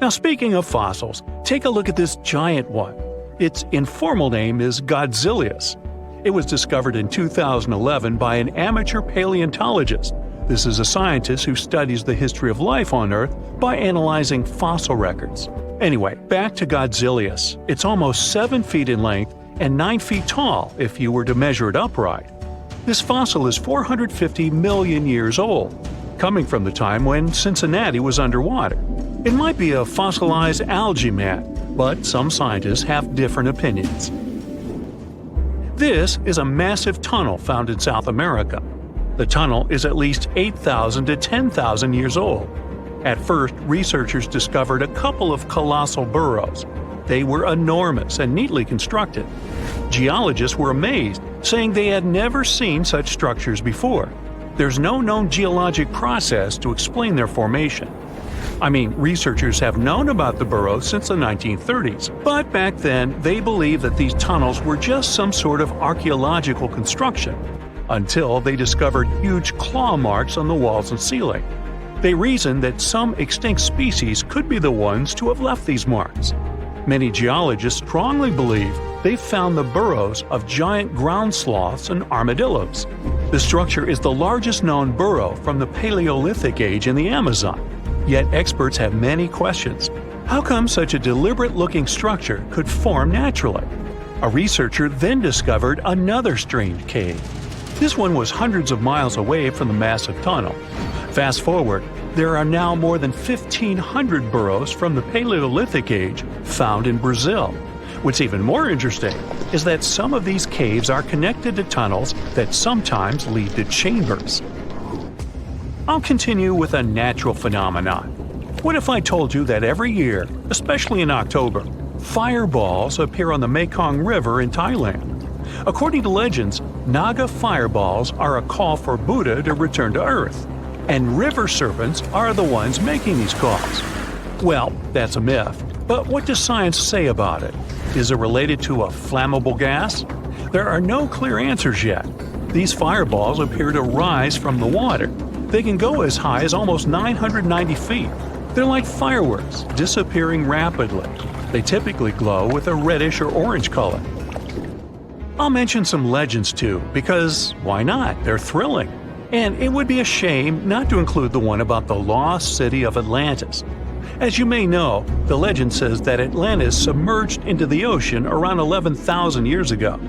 Now, speaking of fossils, take a look at this giant one. Its informal name is Godzillius. It was discovered in 2011 by an amateur paleontologist. This is a scientist who studies the history of life on Earth by analyzing fossil records. Anyway, back to Godzillius. It's almost 7 feet in length and 9 feet tall if you were to measure it upright. This fossil is 450 million years old, coming from the time when Cincinnati was underwater. It might be a fossilized algae mat, but some scientists have different opinions. This is a massive tunnel found in South America. The tunnel is at least 8,000 to 10,000 years old. At first, researchers discovered a couple of colossal burrows. They were enormous and neatly constructed. Geologists were amazed, saying they had never seen such structures before. There's no known geologic process to explain their formation. I mean, researchers have known about the burrows since the 1930s, but back then they believed that these tunnels were just some sort of archaeological construction, until they discovered huge claw marks on the walls and ceiling. They reasoned that some extinct species could be the ones to have left these marks. Many geologists strongly believe they've found the burrows of giant ground sloths and armadillos. The structure is the largest known burrow from the Paleolithic age in the Amazon. Yet experts have many questions. How come such a deliberate-looking structure could form naturally? A researcher then discovered another strange cave. This one was hundreds of miles away from the massive tunnel. Fast forward, there are now more than 1,500 burrows from the Paleolithic age found in Brazil. What's even more interesting is that some of these caves are connected to tunnels that sometimes lead to chambers. I'll continue with a natural phenomenon. What if I told you that every year, especially in October, fireballs appear on the Mekong River in Thailand? According to legends, Naga fireballs are a call for Buddha to return to Earth, and river serpents are the ones making these calls. Well, that's a myth, but what does science say about it? Is it related to a flammable gas? There are no clear answers yet. These fireballs appear to rise from the water. They can go as high as almost 990 feet. They're like fireworks, disappearing rapidly. They typically glow with a reddish or orange color. I'll mention some legends too, because why not? They're thrilling. And it would be a shame not to include the one about the lost city of Atlantis. As you may know, the legend says that Atlantis submerged into the ocean around 11,000 years ago.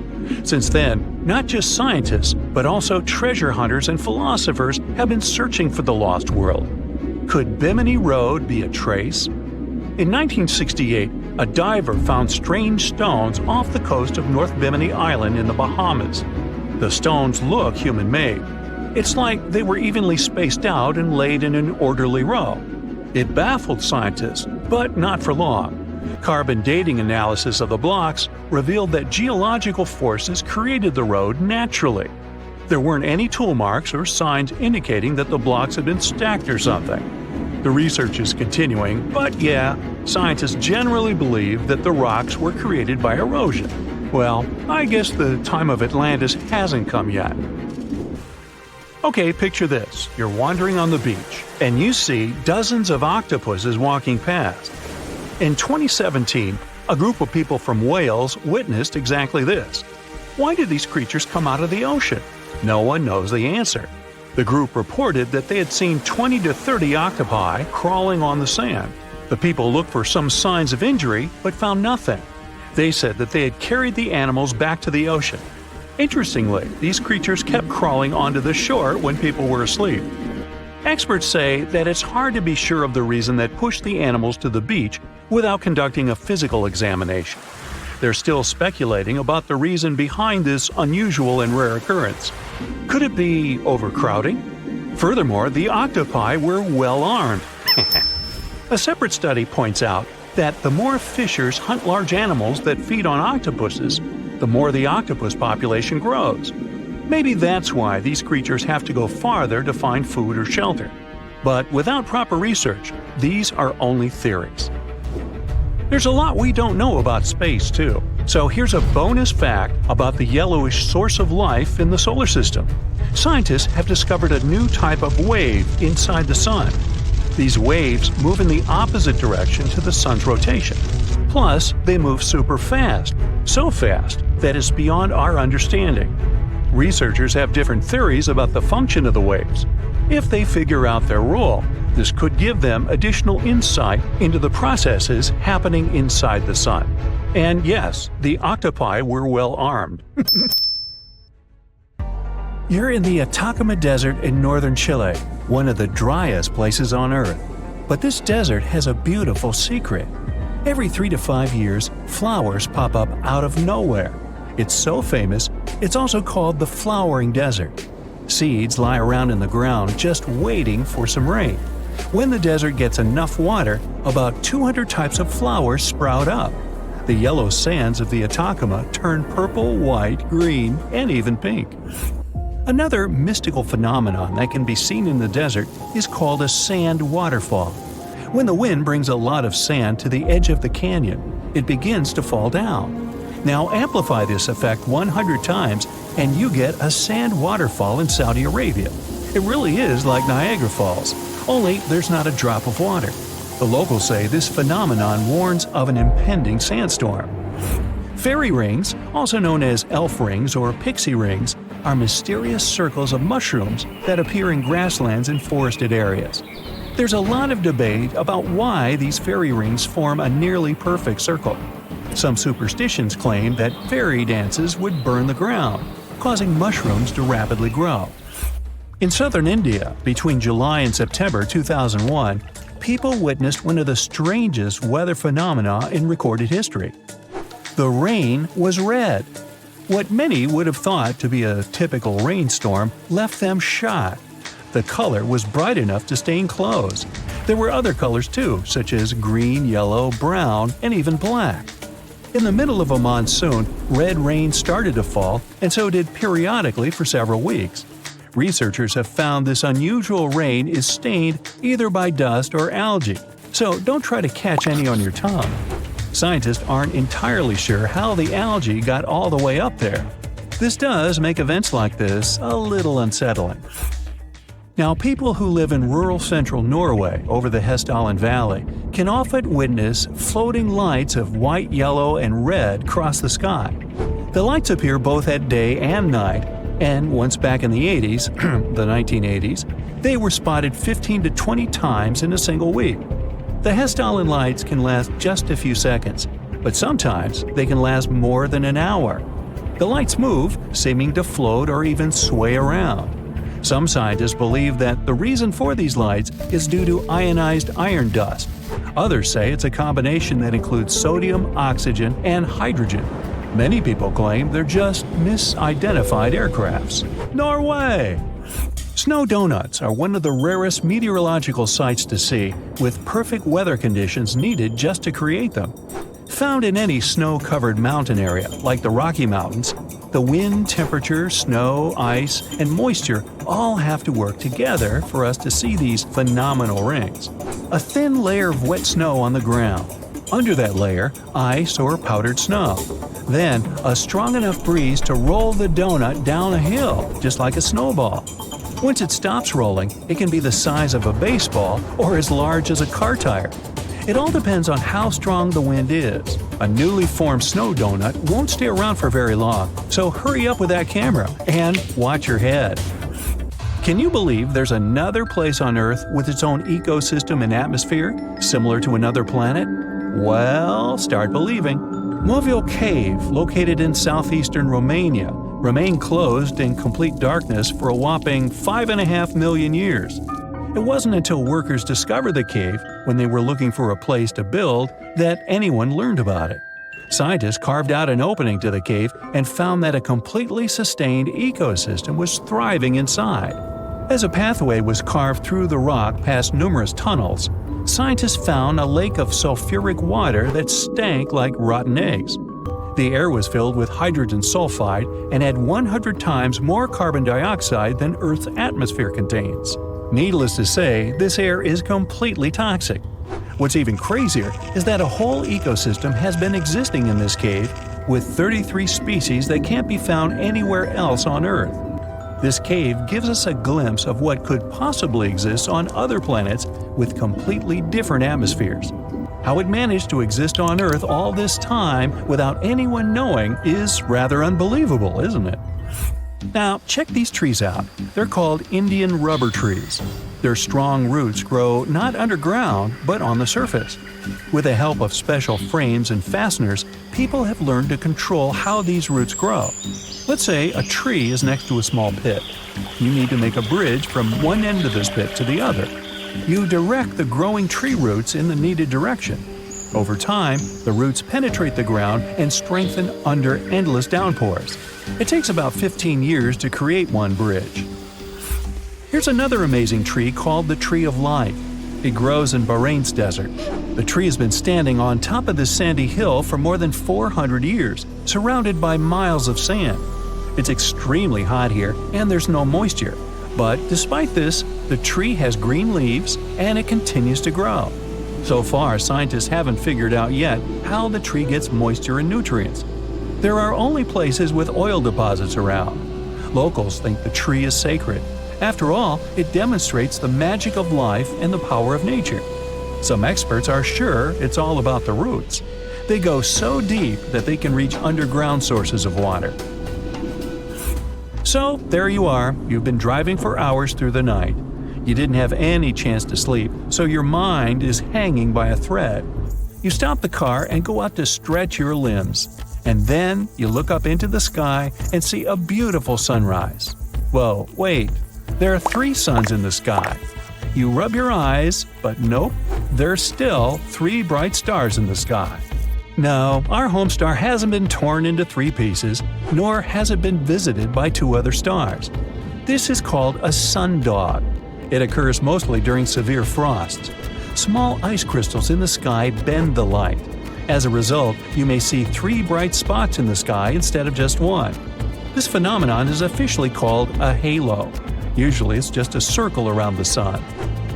Since then, not just scientists, but also treasure hunters and philosophers have been searching for the lost world. Could Bimini Road be a trace? In 1968, a diver found strange stones off the coast of North Bimini Island in the Bahamas. The stones look human-made. It's like they were evenly spaced out and laid in an orderly row. It baffled scientists, but not for long. Carbon dating analysis of the blocks revealed that geological forces created the road naturally. There weren't any tool marks or signs indicating that the blocks had been stacked or something. The research is continuing, but yeah, scientists generally believe that the rocks were created by erosion. Well, I guess the time of Atlantis hasn't come yet. Okay, picture this. You're wandering on the beach, and you see dozens of octopuses walking past. In 2017, a group of people from Wales witnessed exactly this. Why did these creatures come out of the ocean? No one knows the answer. The group reported that they had seen 20 to 30 octopi crawling on the sand. The people looked for some signs of injury, but found nothing. They said that they had carried the animals back to the ocean. Interestingly, these creatures kept crawling onto the shore when people were asleep. Experts say that it's hard to be sure of the reason that pushed the animals to the beach without conducting a physical examination. They're still speculating about the reason behind this unusual and rare occurrence. Could it be overcrowding? Furthermore, the octopi were well armed. A separate study points out that the more fishers hunt large animals that feed on octopuses, the more the octopus population grows. Maybe that's why these creatures have to go farther to find food or shelter. But without proper research, these are only theories. There's a lot we don't know about space, too. So here's a bonus fact about the yellowish source of life in the solar system. Scientists have discovered a new type of wave inside the sun. These waves move in the opposite direction to the sun's rotation. Plus, they move super fast, so fast that it's beyond our understanding. Researchers have different theories about the function of the waves. If they figure out their role, this could give them additional insight into the processes happening inside the sun. And yes, the octopi were well armed. You're in the Atacama Desert in northern Chile, one of the driest places on Earth. But this desert has a beautiful secret. Every 3 to 5 years, flowers pop up out of nowhere. It's so famous, it's also called the flowering desert. Seeds lie around in the ground just waiting for some rain. When the desert gets enough water, about 200 types of flowers sprout up. The yellow sands of the Atacama turn purple, white, green, and even pink. Another mystical phenomenon that can be seen in the desert is called a sand waterfall. When the wind brings a lot of sand to the edge of the canyon, it begins to fall down. Now amplify this effect 100 times and you get a sand waterfall in Saudi Arabia. It really is like Niagara Falls, only there's not a drop of water. The locals say this phenomenon warns of an impending sandstorm. Fairy rings, also known as elf rings or pixie rings, are mysterious circles of mushrooms that appear in grasslands and forested areas. There's a lot of debate about why these fairy rings form a nearly perfect circle. Some superstitions claim that fairy dances would burn the ground, causing mushrooms to rapidly grow. In southern India, between July and September 2001, people witnessed one of the strangest weather phenomena in recorded history. The rain was red. What many would have thought to be a typical rainstorm left them shocked. The color was bright enough to stain clothes. There were other colors too, such as green, yellow, brown, and even black. In the middle of a monsoon, red rain started to fall, and so did periodically for several weeks. Researchers have found this unusual rain is stained either by dust or algae, so don't try to catch any on your tongue. Scientists aren't entirely sure how the algae got all the way up there. This does make events like this a little unsettling. Now, people who live in rural central Norway over the Hessdalen Valley can often witness floating lights of white, yellow, and red cross the sky. The lights appear both at day and night, and once back in the 80s, the 1980s, they were spotted 15 to 20 times in a single week. The Hessdalen lights can last just a few seconds, but sometimes they can last more than an hour. The lights move, seeming to float or even sway around. Some scientists believe that the reason for these lights is due to ionized iron dust. Others say it's a combination that includes sodium, oxygen, and hydrogen. Many people claim they're just misidentified aircrafts. Norway! Snow donuts are one of the rarest meteorological sights to see, with perfect weather conditions needed just to create them. Found in any snow-covered mountain area, like the Rocky Mountains, the wind, temperature, snow, ice, and moisture all have to work together for us to see these phenomenal rings. A thin layer of wet snow on the ground. Under that layer, ice or powdered snow. Then, a strong enough breeze to roll the donut down a hill, just like a snowball. Once it stops rolling, it can be the size of a baseball or as large as a car tire. It all depends on how strong the wind is. A newly formed snow donut won't stay around for very long, so hurry up with that camera and watch your head. Can you believe there's another place on Earth with its own ecosystem and atmosphere, similar to another planet? Well, start believing. Movil Cave, located in southeastern Romania, remained closed in complete darkness for a whopping 5.5 million years. It wasn't until workers discovered the cave, when they were looking for a place to build, that anyone learned about it. Scientists carved out an opening to the cave and found that a completely sustained ecosystem was thriving inside. As a pathway was carved through the rock past numerous tunnels, scientists found a lake of sulfuric water that stank like rotten eggs. The air was filled with hydrogen sulfide and had 100 times more carbon dioxide than Earth's atmosphere contains. Needless to say, this air is completely toxic. What's even crazier is that a whole ecosystem has been existing in this cave, with 33 species that can't be found anywhere else on Earth. This cave gives us a glimpse of what could possibly exist on other planets with completely different atmospheres. How it managed to exist on Earth all this time without anyone knowing is rather unbelievable, isn't it? Now, check these trees out. They're called Indian rubber trees. Their strong roots grow not underground, but on the surface. With the help of special frames and fasteners, people have learned to control how these roots grow. Let's say a tree is next to a small pit. You need to make a bridge from one end of this pit to the other. You direct the growing tree roots in the needed direction. Over time, the roots penetrate the ground and strengthen under endless downpours. It takes about 15 years to create one bridge. Here's another amazing tree called the Tree of Life. It grows in Bahrain's desert. The tree has been standing on top of this sandy hill for more than 400 years, surrounded by miles of sand. It's extremely hot here and there's no moisture. But despite this, the tree has green leaves and it continues to grow. So far, scientists haven't figured out yet how the tree gets moisture and nutrients. There are only places with oil deposits around. Locals think the tree is sacred. After all, it demonstrates the magic of life and the power of nature. Some experts are sure it's all about the roots. They go so deep that they can reach underground sources of water. So, there you are. You've been driving for hours through the night. You didn't have any chance to sleep, so your mind is hanging by a thread. You stop the car and go out to stretch your limbs. And then you look up into the sky and see a beautiful sunrise. Whoa, wait. There are 3 suns in the sky. You rub your eyes, but nope, there's still 3 bright stars in the sky. No, our home star hasn't been torn into 3 pieces, nor has it been visited by 2 other stars. This is called a sundog. It occurs mostly during severe frosts. Small ice crystals in the sky bend the light. As a result, you may see 3 bright spots in the sky instead of just 1. This phenomenon is officially called a halo. Usually it's just a circle around the sun.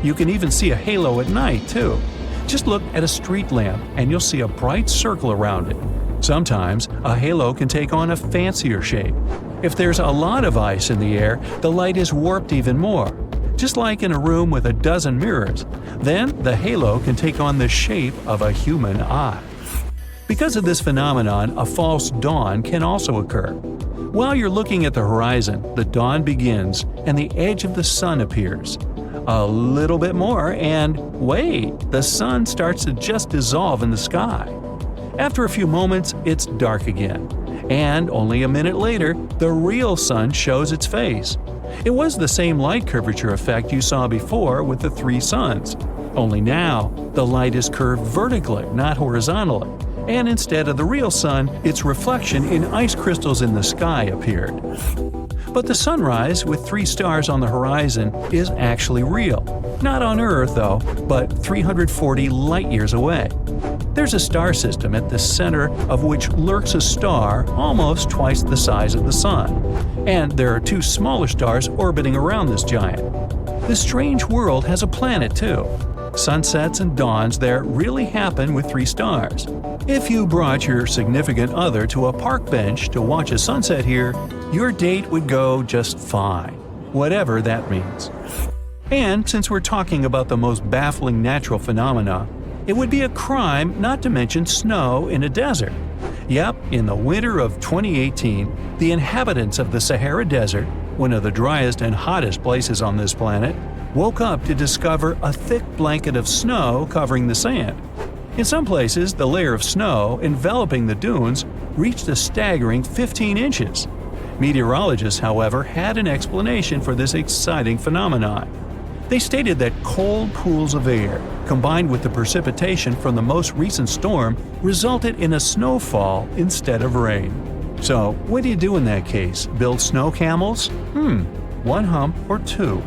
You can even see a halo at night, too. Just look at a street lamp and you'll see a bright circle around it. Sometimes, a halo can take on a fancier shape. If there's a lot of ice in the air, the light is warped even more. Just like in a room with a dozen mirrors. Then, the halo can take on the shape of a human eye. Because of this phenomenon, a false dawn can also occur. While you're looking at the horizon, the dawn begins and the edge of the sun appears. A little bit more and wait, the sun starts to just dissolve in the sky. After a few moments, it's dark again. And only a minute later, the real sun shows its face. It was the same light curvature effect you saw before with the 3 suns. Only now, the light is curved vertically, not horizontally. And instead of the real sun, its reflection in ice crystals in the sky appeared. But the sunrise with 3 stars on the horizon is actually real. Not on Earth, though, but 340 light-years away. There's a star system at the center of which lurks a star almost twice the size of the Sun. And there are 2 smaller stars orbiting around this giant. This strange world has a planet, too. Sunsets and dawns there really happen with 3 stars. If you brought your significant other to a park bench to watch a sunset here, your date would go just fine, whatever that means. And since we're talking about the most baffling natural phenomena, it would be a crime not to mention snow in a desert. Yep, in the winter of 2018, the inhabitants of the Sahara Desert, one of the driest and hottest places on this planet, woke up to discover a thick blanket of snow covering the sand. In some places, the layer of snow enveloping the dunes reached a staggering 15 inches. Meteorologists, however, had an explanation for this exciting phenomenon. They stated that cold pools of air, combined with the precipitation from the most recent storm, resulted in a snowfall instead of rain. So, what do you do in that case? Build snow camels? 1 hump or 2.